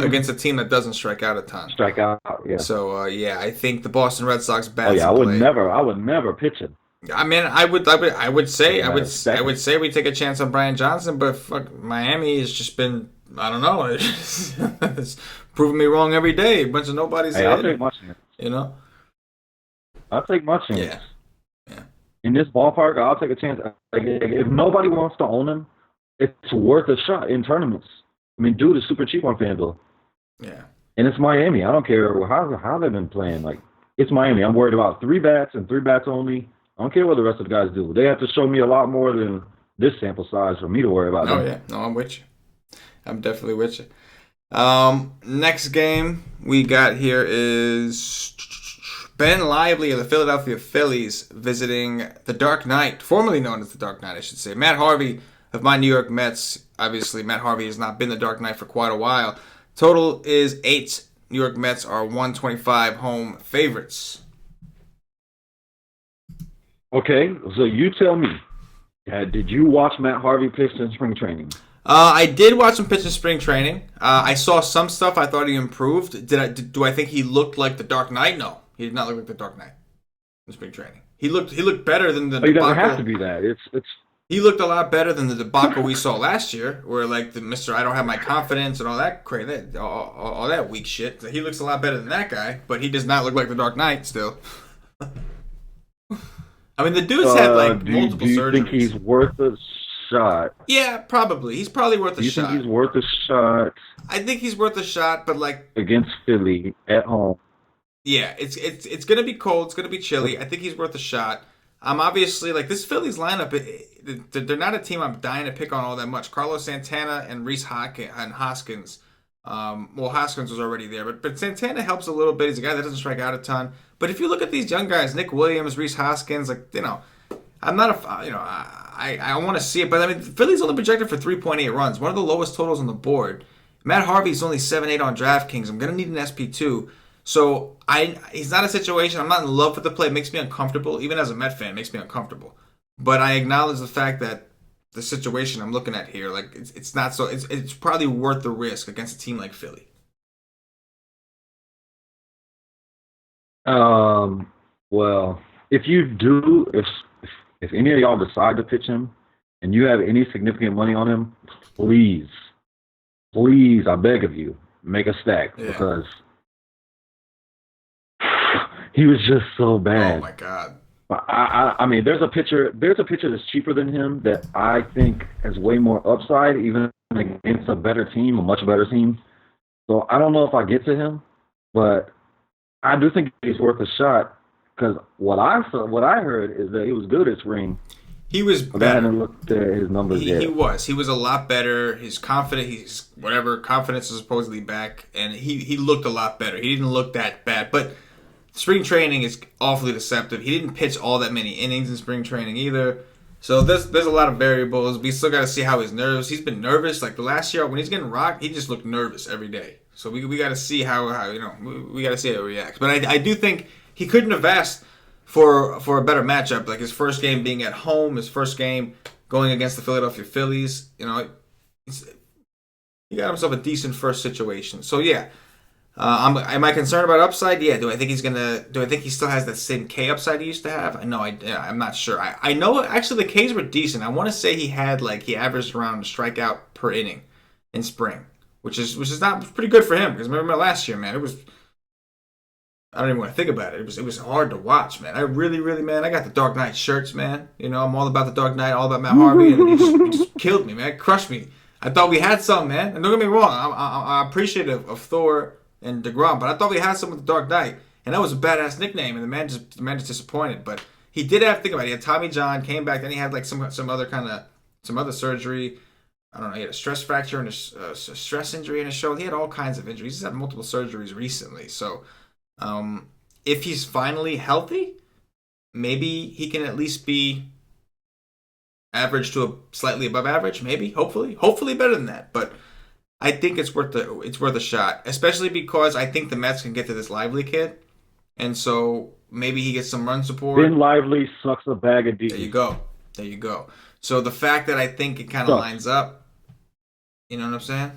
Against a team that doesn't strike out a ton. Strike out, yeah. So I think the Boston Red Sox bats. Oh yeah, I would never pitch him. I mean, I would say we take a chance on Brian Johnson, but fuck, Miami has just been. I don't know. It's proving me wrong every day. A bunch of nobody's. Hey, I'll take my chance. You know. I'll take my chance. Yeah. In this ballpark, I'll take a chance. Like, if nobody wants to own him, it's worth a shot in tournaments. I mean, dude is super cheap on FanDuel. Yeah. And it's Miami. I don't care how they've been playing. Like, it's Miami. I'm worried about 3 bats and 3 bats only. I don't care what the rest of the guys do. They have to show me a lot more than this sample size for me to worry about. Oh, yeah. No, I'm with you. I'm definitely with you. Next game we got here is Ben Lively of the Philadelphia Phillies visiting the Dark Knight, formerly known as the Dark Knight, I should say. Matt Harvey of my New York Mets. Obviously, Matt Harvey has not been the Dark Knight for quite a while. Total is 8. New York Mets are 125 home favorites. Okay, so you tell me. Did you watch Matt Harvey pitch in spring training? I did watch him pitch in spring training. I saw some stuff. I thought he improved. Do I think he looked like the Dark Knight? No, he did not look like the Dark Knight in spring training. He looked better than the. He doesn't have to be that. It's. He looked a lot better than the debacle we saw last year, where like the Mr. I don't have my confidence and all that crazy, all that weak shit. He looks a lot better than that guy, but he does not look like the Dark Knight still. I mean, the dude's had like multiple surgeries. Do you think he's worth a shot? Yeah, probably. He's probably worth a shot. Do you think he's worth a shot? I think he's worth a shot, but like against Philly at home. Yeah, it's gonna be cold. It's gonna be chilly. I think he's worth a shot. I'm obviously like this Phillies lineup. They're not a team I'm dying to pick on all that much. Carlos Santana and Hoskins. Well, Hoskins was already there, but Santana helps a little bit. He's a guy that doesn't strike out a ton. But if you look at these young guys, Nick Williams, Rhys Hoskins, like I'm not a, I want to see it, but I mean, the Phillies only projected for 3.8 runs, one of the lowest totals on the board. Matt Harvey's only 7.8 on DraftKings. I'm gonna need an SP2. So he's not a situation. I'm not in love with the play. It makes me uncomfortable. Even as a Met fan, it makes me uncomfortable. But I acknowledge the fact that the situation I'm looking at here, like it's not so. It's probably worth the risk against a team like Philly. Well, if you do, if any of y'all decide to pitch him, and you have any significant money on him, please, I beg of you, make a stack because he was just so bad. Oh my God. I mean, there's a pitcher that's cheaper than him that I think has way more upside, even against a better team, a much better team. So I don't know if I get to him, but I do think he's worth a shot because what I heard is that he was good at spring. He was better. I haven't looked at his numbers yet. He was a lot better. His confidence is supposedly back, and he looked a lot better. He didn't look that bad, but spring training is awfully deceptive. He didn't pitch all that many innings in spring training either. So there's a lot of variables. We still got to see how his nerves. He's been nervous. Like the last year when he's getting rocked, he just looked nervous every day. So we got to see how we got to see how it reacts. But I do think he couldn't have asked for a better matchup. Like his first game being at home, his first game going against the Philadelphia Phillies. He got himself a decent first situation. So yeah. Am I concerned about upside? Yeah. Do I think he still has that same K upside he used to have? No, I'm not sure. I know actually the Ks were decent. I want to say he averaged around a strikeout per inning in spring, which is not pretty good for him. Because remember last year, man, I don't even want to think about it. It was hard to watch, man. I really, really, man, I got the Dark Knight shirts, man. I'm all about the Dark Knight, all about Matt Harvey, and he just killed me, man. Crushed me. I thought we had some, man. And don't get me wrong, I'm appreciative of Thor and DeGrom, but I thought we had some with the Dark Knight, and that was a badass nickname, and the man just disappointed. But he did have to think about it. He had Tommy John, came back, then he had like some other surgery. I don't know. He had a stress fracture and a stress injury in his shoulder. He had all kinds of injuries. He's had multiple surgeries recently. So if he's finally healthy, maybe he can at least be average to a slightly above average. Maybe, hopefully better than that. But I think it's worth a shot, especially because I think the Mets can get to this Lively kid, and so maybe he gets some run support. Ben Lively sucks a bag of D. There you go. So the fact that I think it kind of lines up, you know what I'm saying?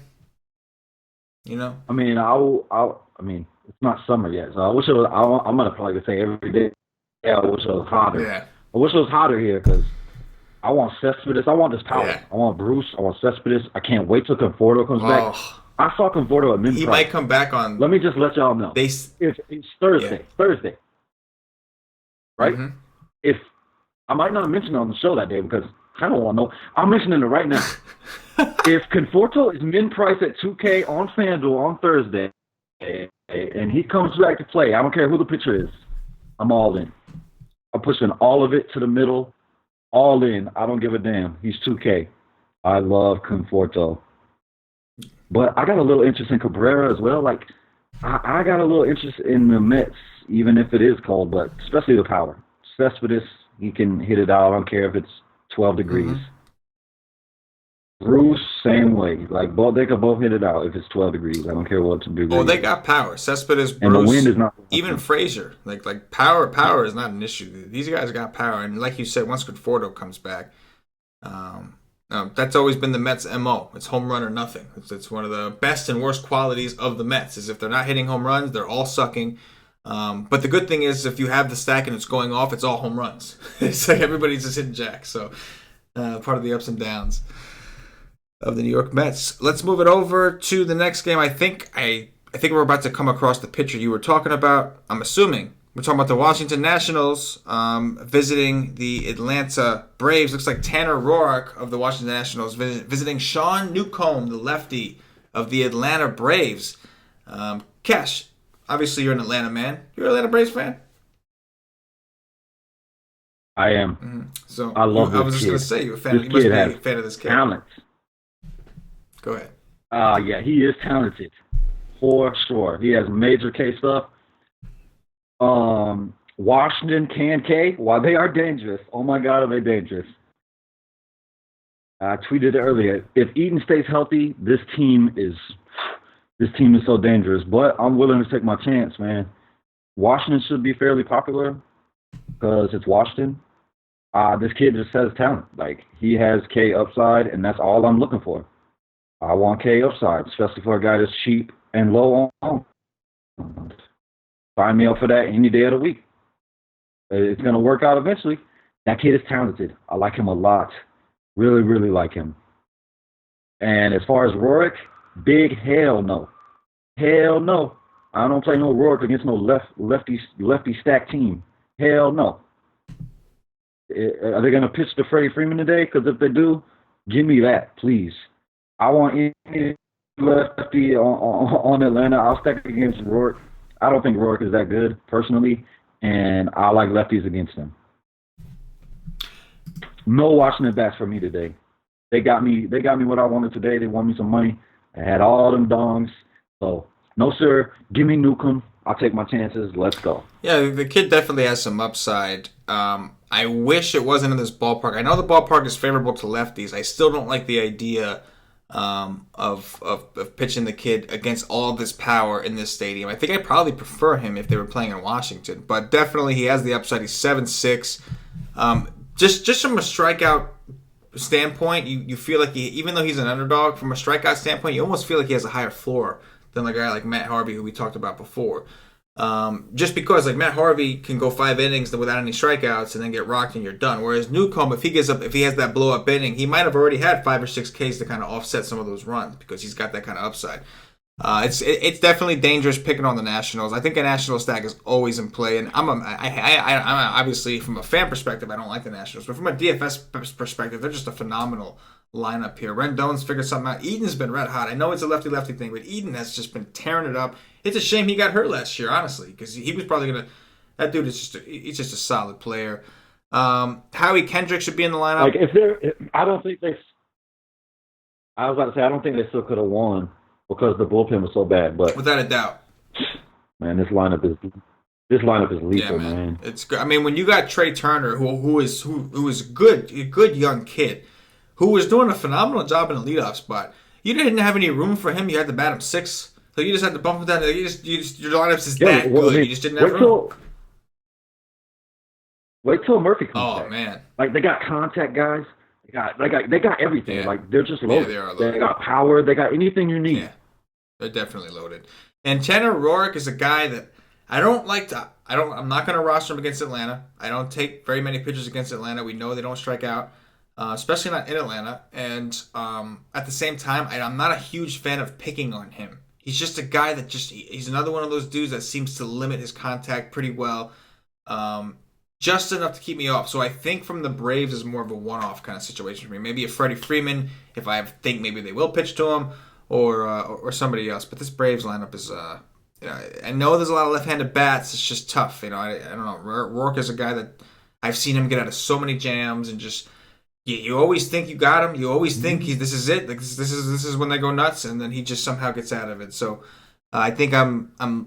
I mean, I mean, it's not summer yet, so I wish it was. I'm gonna probably say every day. Yeah, I wish it was hotter. Yeah. I wish it was hotter here because I want Cespedes. I want this power. Yeah. I want Bruce. I want Cespedes. I can't wait till Conforto comes back. I saw Conforto at min-price. He might come back on. Let me just let y'all know. It's Thursday. Yeah. Thursday. Right? Mm-hmm. If I might not mention it on the show that day because I don't want to know. I'm mentioning it right now. If Conforto is min-price at 2K on FanDuel on Thursday and he comes back to play, I don't care who the pitcher is. I'm all in. I'm pushing all of it to the middle. All in. I don't give a damn. He's 2K. I love Conforto. But I got a little interest in Cabrera as well. Like, I got a little interest in the Mets, even if it is cold, but especially the power. Cespedes, he can hit it out. I don't care if it's 12 degrees. Mm-hmm. Bruce, same way. Like, they could both hit it out if it's 12 degrees. I don't care what degree. Oh, they got power. Cespedes, Bruce, and the wind is not. Even Frazier. Like power is not an issue. These guys got power, and like you said, once Conforto comes back, that's always been the Mets' MO. It's home run or nothing. It's one of the best and worst qualities of the Mets. Is if they're not hitting home runs, they're all sucking. But the good thing is, if you have the stack and it's going off, it's all home runs. It's like everybody's just hitting jacks. So part of the ups and downs of the New York Mets. Let's move it over to the next game. I think we're about to come across the pitcher you were talking about. I'm assuming we're talking about the Washington Nationals visiting the Atlanta Braves. Looks like Tanner Roark of the Washington Nationals visiting Sean Newcomb, the lefty of the Atlanta Braves. Cash, obviously you're an Atlanta man. You're an Atlanta Braves fan? I am. Mm-hmm. So I love this I was just going to say, you're a fan. You must be a fan of this kid. Talent. Go ahead. Yeah, he is talented. For sure. He has major K stuff. Washington K. Why they are dangerous. Oh my God, are they dangerous? I tweeted it earlier. If Eden stays healthy, this team is so dangerous. But I'm willing to take my chance, man. Washington should be fairly popular because it's Washington. This kid just has talent. Like, he has K upside, and that's all I'm looking for. I want K upside, especially for a guy that's cheap and low on. Sign me up for that any day of the week. It's going to work out eventually. That kid is talented. I like him a lot. Really, really like him. And as far as Rorik, big hell no. Hell no. I don't play no Rorik against no lefty stack team. Hell no. Are they going to pitch to Freddie Freeman today? Because if they do, give me that, please. I want any lefty on Atlanta. I'll stack against Rorik. I don't think Rorik is that good, personally, and I like lefties against him. No Washington bats for me today. They got me what I wanted today. They won me some money. I had all them dongs. So, no, sir. Give me Newcomb. I'll take my chances. Let's go. Yeah, the kid definitely has some upside. I wish it wasn't in this ballpark. I know the ballpark is favorable to lefties. I still don't like the idea of pitching the kid against all this power in this stadium. I think I'd probably prefer him if they were playing in Washington. But definitely he has the upside. He's 7'6". Just from a strikeout standpoint, you feel like even though he's an underdog, from a strikeout standpoint, you almost feel like he has a higher floor than a guy like Matt Harvey, who we talked about before. Just because like Matt Harvey can go 5 innings without any strikeouts and then get rocked and you're done. Whereas Newcomb, if he has that blow up inning, he might have already had 5 or 6 Ks to kind of offset some of those runs because he's got that kind of upside. It's definitely dangerous picking on the Nationals. I think a National stack is always in play, and I'm obviously from a fan perspective, I don't like the Nationals, but from a DFS perspective, they're just a phenomenal lineup here. Rendon's figured something out. Eden's been red hot. I know it's a lefty thing, but Eden has just been tearing it up. It's a shame he got hurt last year, honestly, because he was probably gonna. That dude is he's just a solid player. Howie Kendrick should be in the lineup. Like I don't think they. I was about to say I don't think they still could have won because the bullpen was so bad, but without a doubt, man, this lineup is lethal, yeah, man. It's good. I mean, when you got Trey Turner, who is a good young kid, who was doing a phenomenal job in the leadoff spot, you didn't have any room for him. You had to bat him 6th, so you just had to bump him down. Your lineups is that good. You just didn't have room. Wait till Murphy comes back. Oh man, like they got contact guys. They got everything. Yeah. Like they're just loaded. Yeah, they are loaded. They got power. They got anything you need. Yeah, they're definitely loaded. And Tanner Roark is a guy that I don't like to. I'm not going to roster him against Atlanta. I don't take very many pitchers against Atlanta. We know they don't strike out, especially not in Atlanta. And at the same time, I'm not a huge fan of picking on him. He's just a guy that he's another one of those dudes that seems to limit his contact pretty well. Just enough to keep me off. So I think from the Braves is more of a one-off kind of situation for me. Maybe a Freddie Freeman if I think maybe they will pitch to him, or somebody else. But this Braves lineup is, I know there's a lot of left-handed bats. It's just tough. I don't know. Rourke is a guy that I've seen him get out of so many jams and just you always think you got him. You always think this is it. Like this is when they go nuts, and then he just somehow gets out of it. So I think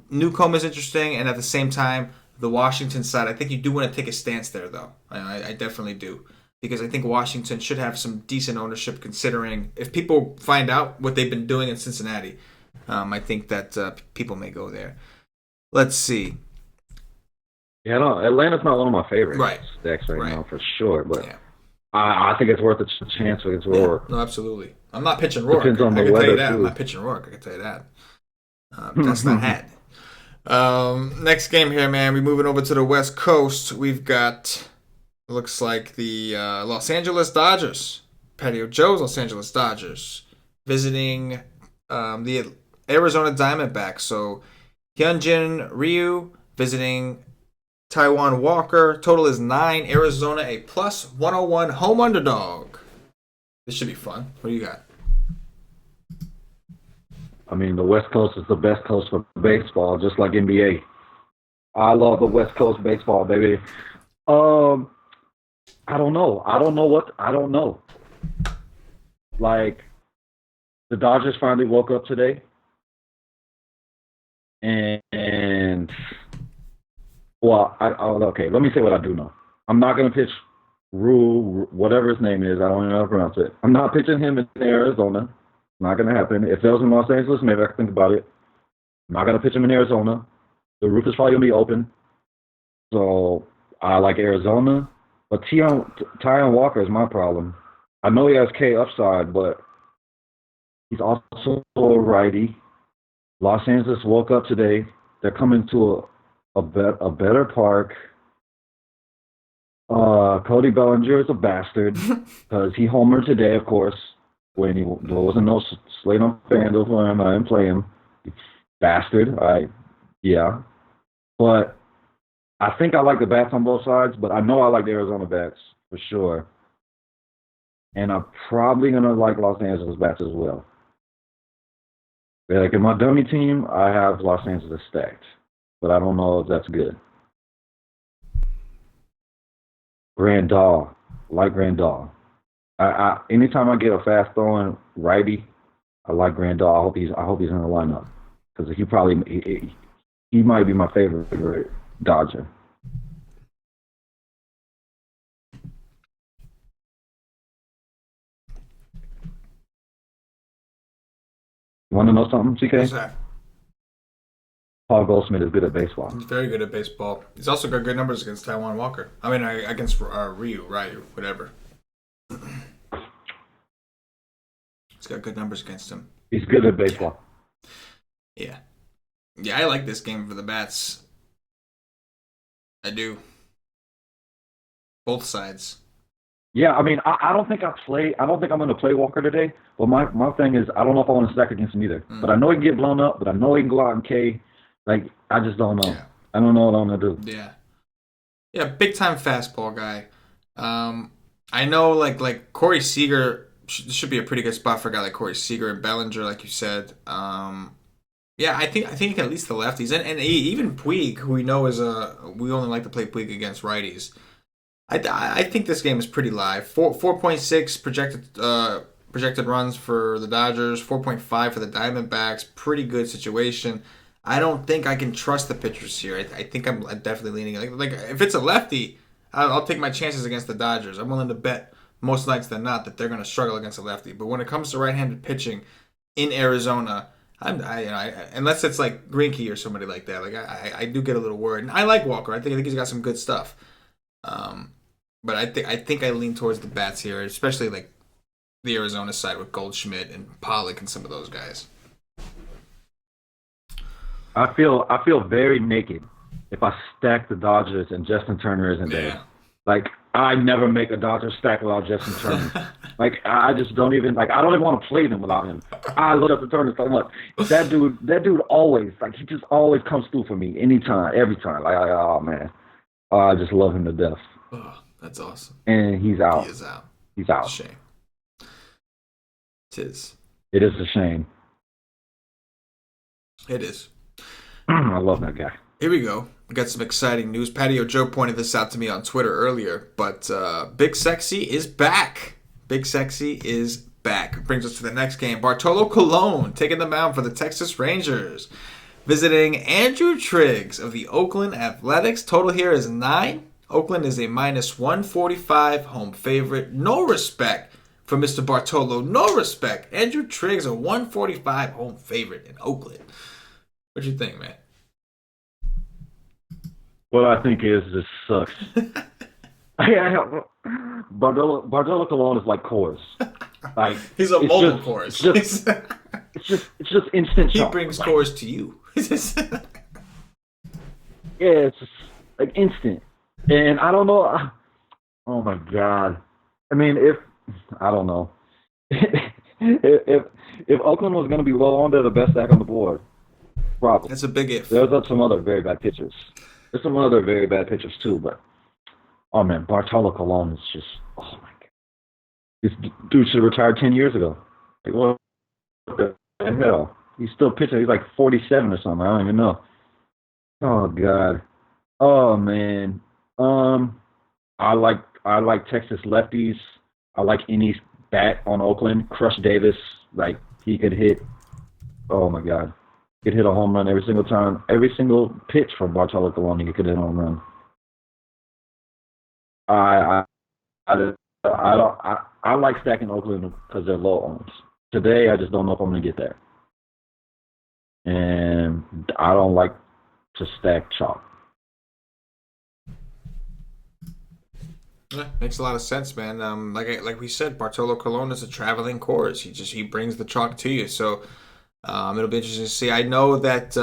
Newcomb is interesting, and at the same time. The Washington side, I think you do want to take a stance there, though. I definitely do. Because I think Washington should have some decent ownership considering if people find out what they've been doing in Cincinnati. I think that people may go there. Let's see. Yeah, no, Atlanta's not one of my favorite stacks right now, for sure. But yeah. I think it's worth a chance against Rourke. No, absolutely. I'm not pitching Rourke. Depends on the weather, tell you that. Too. I'm not pitching Rourke. I can tell you that. That's not had. Next game here, man. We're moving over to the West Coast. We've got, looks like the Los Angeles Dodgers. Patio Joe's Los Angeles Dodgers visiting the Arizona Diamondbacks. So Hyunjin Ryu visiting Taiwan Walker. Total is 9. Arizona a plus 101 home underdog. This should be fun. What do you got? I mean, the West Coast is the best coast for baseball, just like NBA. I love the West Coast baseball, baby. I don't know. I don't know. Like, the Dodgers finally woke up today. And Well, okay. Let me say what I do know. I'm not gonna pitch Rule, whatever his name is. I don't even know how to pronounce it. I'm not pitching him in Arizona. Not gonna happen. If it was in Los Angeles, maybe I could think about it. I'm not gonna pitch him in Arizona. The roof is probably gonna be open. So I like Arizona, but Tyon Walker is my problem. I know he has K upside, but he's also a righty. Los Angeles woke up today. They're coming to a better park. Cody Bellinger is a bastard because he homered today, of course, when there wasn't no slate on FanDuel for him. I didn't play him. Bastard. Yeah. But I think I like the bats on both sides, but I know I like the Arizona bats for sure. And I'm probably going to like Los Angeles bats as well. Like in my dummy team, I have Los Angeles stacked, but I don't know if that's good. Grandal, like Grandal. Anytime I get a fast throwing righty, I like Grandal. I hope he's in the lineup because he might be my favorite Dodger. Want to know something, CK? What's that? Paul Goldschmidt is good at baseball. He's very good at baseball. He's also got good numbers against Taiwan Walker. I mean, against Ryu, whatever. He's got good numbers against him. He's good at baseball. Yeah, I like this game for the bats. I do. Both sides. Yeah, I mean, I don't think I don't think I'm going to play Walker today. But my thing is, I don't know if I want to stack against him either. But I know he can get blown up. But I know he can go out and K. Like, I just don't know. Yeah. I don't know what I'm going to do. Yeah, big time fastball guy. I know like Corey Seager should be a pretty good spot for a guy like Corey Seager and Bellinger, like you said. Yeah, I think at least the lefties and even Puig, who we know is we only like to play Puig against righties. I think this game is pretty live. 4.6 projected runs for the Dodgers, 4.5 for the Diamondbacks. Pretty good situation. I don't think I can trust the pitchers here. I think I'm definitely leaning like if it's a lefty, I'll take my chances against the Dodgers. I'm willing to bet most nights than not that they're going to struggle against a lefty. But when it comes to right-handed pitching in Arizona, unless it's like Greinke or somebody like that, like I do get a little worried. And I like Walker. I think he's got some good stuff. But I think I lean towards the bats here, especially like the Arizona side with Goldschmidt and Pollock and some of those guys. I feel very naked if I stack the Dodgers and Justin Turner isn't there. Like, I never make a Dodger stack without Justin Turner. Like, I just don't even want to play them without him. I love Justin Turner so much. That dude always, like, he just always comes through for me anytime, every time. Like, oh man, I just love him to death. Oh, that's awesome. And he's out. He is out. He's out. Shame. It is a shame. It is. I love that guy. Here we go. We got some exciting news. Patio Joe pointed this out to me on Twitter earlier, but Big Sexy is back. Big Sexy is back. Brings us to the next game. Bartolo Colon taking the mound for the Texas Rangers. Visiting Andrew Triggs of the Oakland Athletics. Total here is 9. Oakland is a minus 145 home favorite. No respect for Mr. Bartolo. No respect. Andrew Triggs, a 145 home favorite in Oakland. What you think, man? What I think is this sucks. Bartolo Colon is like Coors. Like, he's a mobile Coors. It's just instant. He brings Coors to you. Yeah, it's just like instant. And I don't know. Oh my God. I mean, I don't know. if Oakland was going to be low on, they're the best stack on the board. Probably. That's a big if. There's some other very bad pitchers. There's some other very bad pitchers too, but oh man, Bartolo Colon is just, oh my God. This dude should have retired 10 years ago. Like, what the hell? He's still pitching. He's like 47 or something. I don't even know. Oh God. Oh man. I like Texas lefties. I like any bat on Oakland. Crush Davis, like he could hit. Oh my God. He could hit a home run every single time, every single pitch for Bartolo Colon. He could hit a home run. I I I like stacking Oakland because they're low owns. Today, I just don't know if I'm gonna get there, and I don't like to stack chalk. Yeah, makes a lot of sense, man. Like we said, Bartolo Colon is a traveling chorus. He brings the chalk to you. So it'll be interesting to see. I know that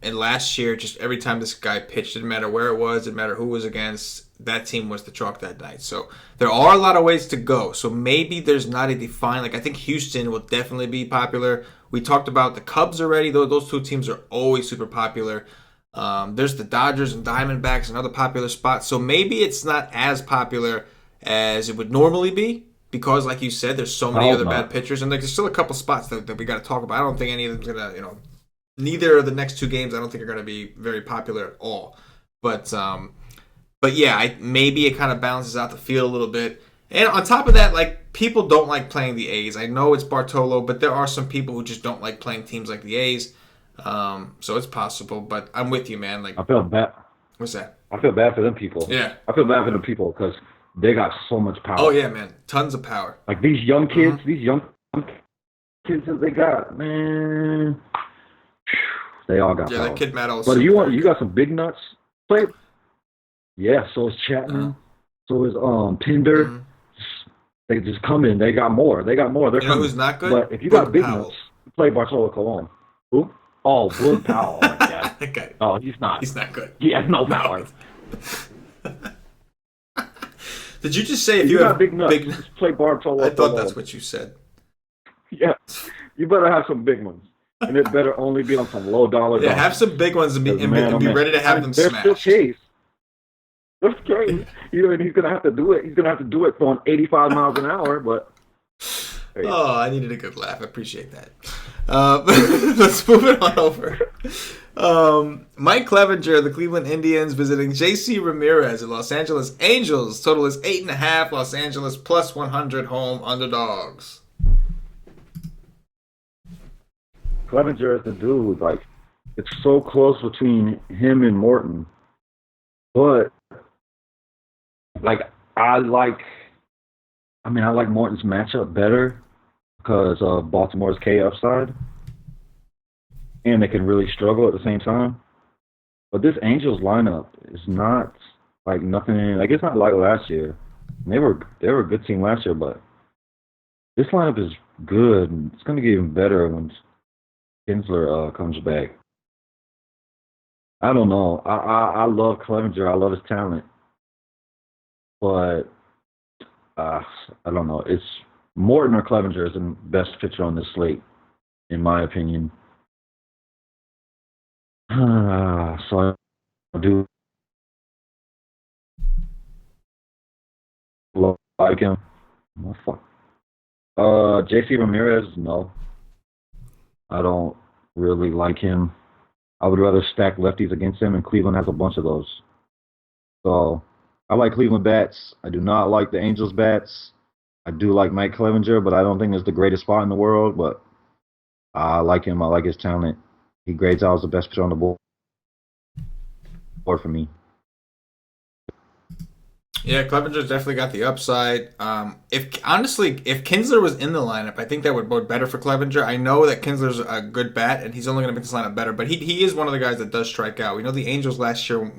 in last year, just every time this guy pitched, didn't matter where it was, didn't matter who was against, that team was the chalk that night. So there are a lot of ways to go. So maybe there's not a defined. Like I think Houston will definitely be popular. We talked about the Cubs already. Those two teams are always super popular. There's the Dodgers and Diamondbacks and other popular spots. So maybe it's not as popular as it would normally be because, like you said, there's so many other bad pitchers. And there's still a couple spots that we got to talk about. I don't think any of them's going to, neither of the next two games I don't think are going to be very popular at all. But yeah, maybe it kind of balances out the field a little bit. And on top of that, like, people don't like playing the A's. I know it's Bartolo, but there are some people who just don't like playing teams like the A's. So it's possible, but I'm with you, man. Like, I feel bad. What's that? I feel bad for them people. Yeah. I feel bad for them people because they got so much power. Oh yeah, man, tons of power. Like these young kids, kids that they got, man, they all got power. That kid Matt. But you got some big nuts. Play. Yeah, so is Chapman. So is Pinder. Mm-hmm. They just come in. They got more. They're coming. Who's not good? But if you got big nuts, play Bartolo Colon. Who? Oh, Wood Powell. Oh, my God. Okay. Oh, he's not. He's not good. He has no power. Did you just say if you have got big nuts, play Bartolo? I thought that's what you said. Yeah, you better have some big ones, and it better only be on some low dollar. Yeah, have some big ones and be ready to have them smashed. There's still Chase. There's Chase. And he's gonna have to do it. He's gonna have to do it going 85 miles an hour, but. Oh, I needed a good laugh. I appreciate that. Let's move it on over. Mike Clevenger, the Cleveland Indians, visiting J.C. Ramirez at Los Angeles Angels. Total is 8.5. Los Angeles plus 100 home underdogs. Clevenger is the dude. Like, it's so close between him and Morton. But, like, I like Morton's matchup better because of Baltimore's K upside. And they can really struggle at the same time. But this Angels lineup is not like nothing. Like, it's not like last year. They were a good team last year, but this lineup is good. And it's going to get even better when Kinsler comes back. I don't know. I love Clevenger. I love his talent. But I don't know. It's Morton or Clevenger is the best pitcher on this slate, in my opinion. So I do like him. Oh, fuck. J.C. Ramirez, no. I don't really like him. I would rather stack lefties against him, and Cleveland has a bunch of those. So I like Cleveland bats. I do not like the Angels bats. I do like Mike Clevenger, but I don't think it's the greatest spot in the world. But I like him. I like his talent. He grades out as the best pitcher on the board for me. Yeah, Clevenger's definitely got the upside. If Kinsler was in the lineup, I think that would bode better for Clevenger. I know that Kinsler's a good bat, and he's only going to make this lineup better. But he is one of the guys that does strike out. We know the Angels last year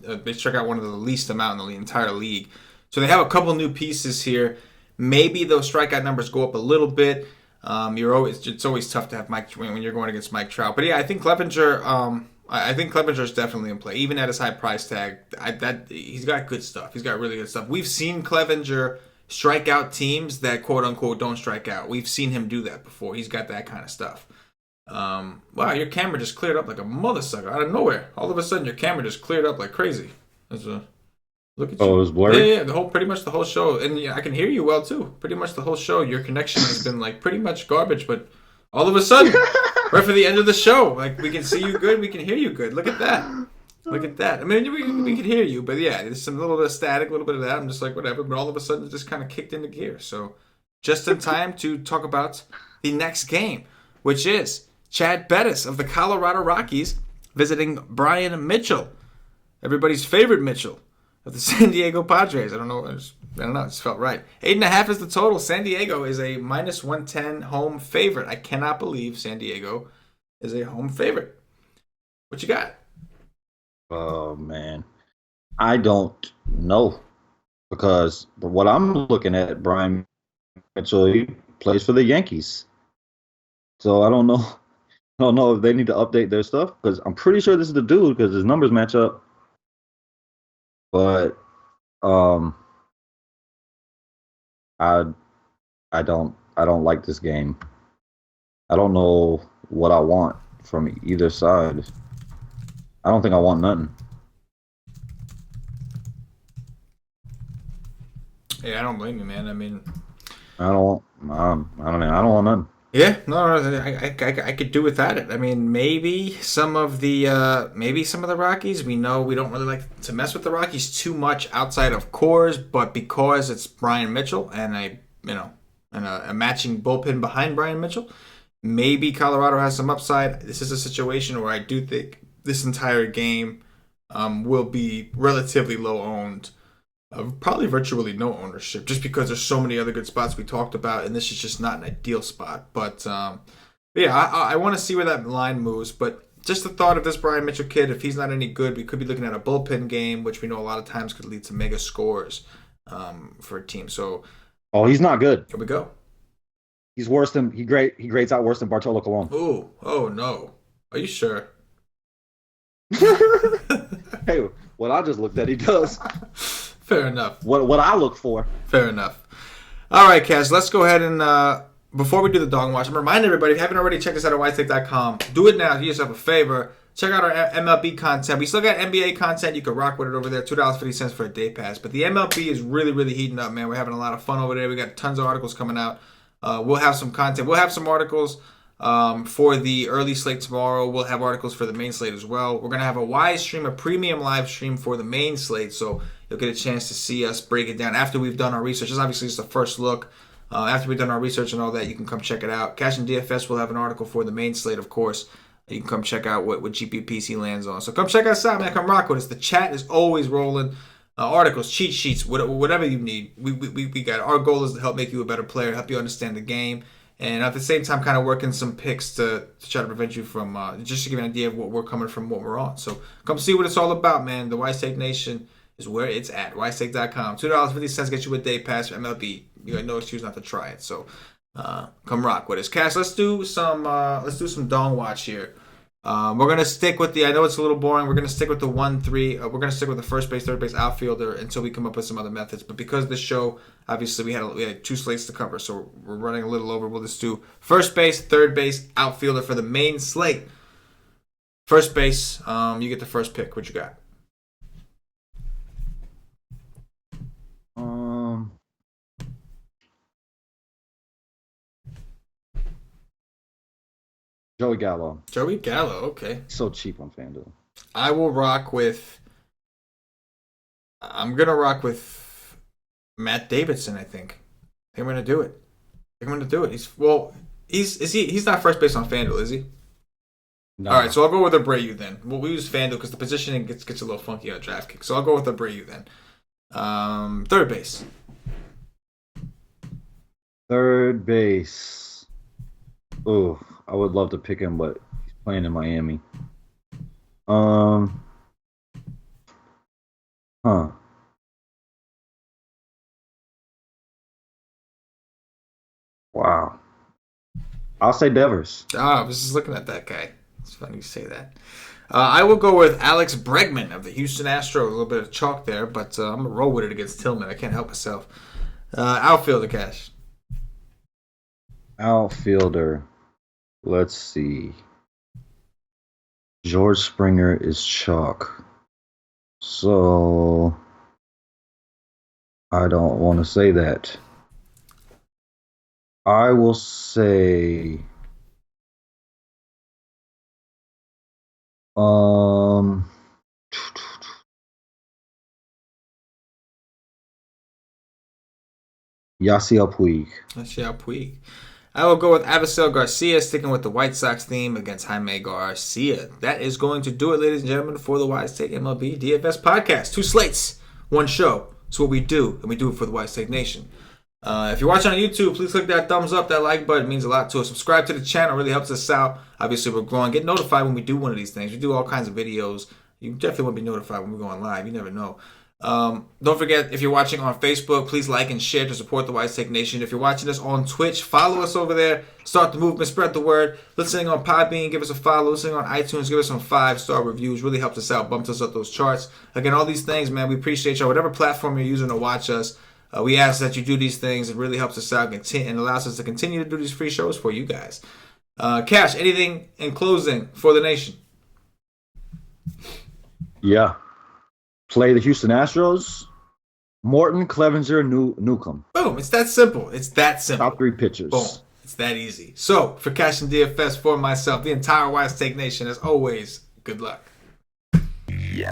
they struck out one of the least amount in the entire league. So they have a couple new pieces here. Maybe those strikeout numbers go up a little bit. It's always tough to have Mike when you're going against Mike Trout. But yeah, I think Clevenger. I think Clevenger's definitely in play, even at his high price tag. He's got good stuff. He's got really good stuff. We've seen Clevenger strike out teams that quote unquote don't strike out. We've seen him do that before. He's got that kind of stuff. Wow, your camera just cleared up like a mother sucker out of nowhere. All of a sudden, your camera just cleared up like crazy. Look at you. Oh, it was blurry? Yeah, pretty much the whole show. And yeah, I can hear you well, too. Pretty much the whole show. Your connection has been, like, pretty much garbage. But all of a sudden, right for the end of the show, like, we can see you good. We can hear you good. Look at that. Look at that. I mean, we can hear you. But, yeah, there's some little bit of static, a little bit of that. I'm just like, whatever. But all of a sudden, it just kind of kicked into gear. So, just in time to talk about the next game, which is Chad Bettis of the Colorado Rockies visiting Brian Mitchell, everybody's favorite Mitchell of the San Diego Padres. I don't know. It just felt right. 8.5 is the total. San Diego is a -110 home favorite. I cannot believe San Diego is a home favorite. What you got? Oh, man. I don't know. Because what I'm looking at, Brian Mitchell, he plays for the Yankees. So I don't know. I don't know if they need to update their stuff because I'm pretty sure this is the dude because his numbers match up. But I don't like this game. I don't know what I want from either side. I don't think I want nothing. Yeah, I don't blame you, man. I mean, I don't want nothing. yeah, no, I could do without it. I mean, maybe some of the Rockies. We know we don't really like to mess with the Rockies too much outside of cores, but because it's Brian Mitchell and a matching bullpen behind Brian Mitchell, maybe Colorado has some upside. This is a situation where I do think this entire game will be relatively low owned. Probably virtually no ownership, just because there's so many other good spots we talked about, and this is just not an ideal spot. But yeah, I want to see where that line moves. But just the thought of this Brian Mitchell kid, if he's not any good, we could be looking at a bullpen game, which we know a lot of times could lead to mega scores for a team. So, he's not good. Here we go. He's worse than he grades out worse than Bartolo Colon. Oh no, are you sure? Hey, what I just looked at, he does. Fair enough. What I look for. Fair enough. All right, Cash, let's go ahead and, before we do the dog watch, I'm reminding everybody, if you haven't already checked us out at whitestake.com, do it now. Do yourself a favor. Check out our MLB content. We still got NBA content. You can rock with it over there. $2.50 for a day pass. But the MLB is really, really heating up, man. We're having a lot of fun over there. We got tons of articles coming out. We'll have some content. We'll have some articles for the early slate tomorrow. We'll have articles for the main slate as well. We're going to have a live stream, a premium live stream for the main slate. So you'll get a chance to see us break it down after we've done our research. This is obviously just the first look. After we've done our research and all that, you can come check it out. CashinDFS will have an article for the main slate, of course. You can come check out what GPPs he lands on. So come check us out, man. Come rock with us. The chat is always rolling. Articles, cheat sheets, whatever you need. We got it. Our goal is to help make you a better player, help you understand the game, and at the same time kind of working some picks to try to prevent you from, just to give you an idea of what we're coming from, what we're on. So come see what it's all about, man. The White Stake Nation is where it's at. Whitestake.com. $2.50 gets you a day pass for MLB. You got no excuse not to try it. So come rock with us. Cash, let's do some Dong Watch here. We're gonna stick with I know it's a little boring. We're gonna stick with the 1-3. We're gonna stick with the first base, third base, outfielder until we come up with some other methods. But because this show, obviously, we had two slates to cover, so we're running a little over. We'll just do first base, third base, outfielder for the main slate. First base, you get the first pick. What you got? Joey Gallo. Joey Gallo, okay. So cheap on FanDuel. I will rock with. I'm gonna rock with Matt Davidson. I think I'm gonna do it. He's not first base on FanDuel, is he? No. All right, so I'll go with Abreu then. We use FanDuel because the positioning gets a little funky on DraftKings. So I'll go with Abreu then. Third base. Third base. Oh, I would love to pick him, but he's playing in Miami. Wow. I'll say Devers. I was just looking at that guy. It's funny you say that. I will go with Alex Bregman of the Houston Astros. A little bit of chalk there, but I'm going to roll with it against Tillman. I can't help myself. Outfielder, Cash. Outfielder. Let's see. George Springer is chalk. So I don't want to say that. I will say Yasiel Puig. Yasiel Puig. I will go with Avisel Garcia, sticking with the White Sox theme against Jaime Garcia. That is going to do it, ladies and gentlemen, for the Wise Take MLB DFS podcast. 2 slates, 1 show. It's what we do, and we do it for the Wise Take Nation. If you're watching on YouTube, please click that thumbs up, that like button. It means a lot to us. Subscribe to the channel. It really helps us out. Obviously, we're growing. Get notified when we do one of these things. We do all kinds of videos. You definitely want to be notified when we're going live. You never know. Don't forget, if you're watching on Facebook, please like and share to support the Wise Take Nation. If you're watching us on Twitch, follow us over there. Start the movement. Spread the word. Listening on Podbean, give us a follow. Listening on iTunes, give us some 5-star reviews. Really helps us out. Bumps us up those charts. Again, all these things, man, we appreciate y'all. Whatever platform you're using to watch us, we ask that you do these things. It really helps us out and allows us to continue to do these free shows for you guys. Cash, anything in closing for the nation? Yeah. Play the Houston Astros. Morton, Clevenger, Newcomb. Boom. It's that simple. Top 3 pitchers. Boom. It's that easy. So, for CashinDFS, for myself, the entire Wise Take Nation, as always, good luck. Yeah.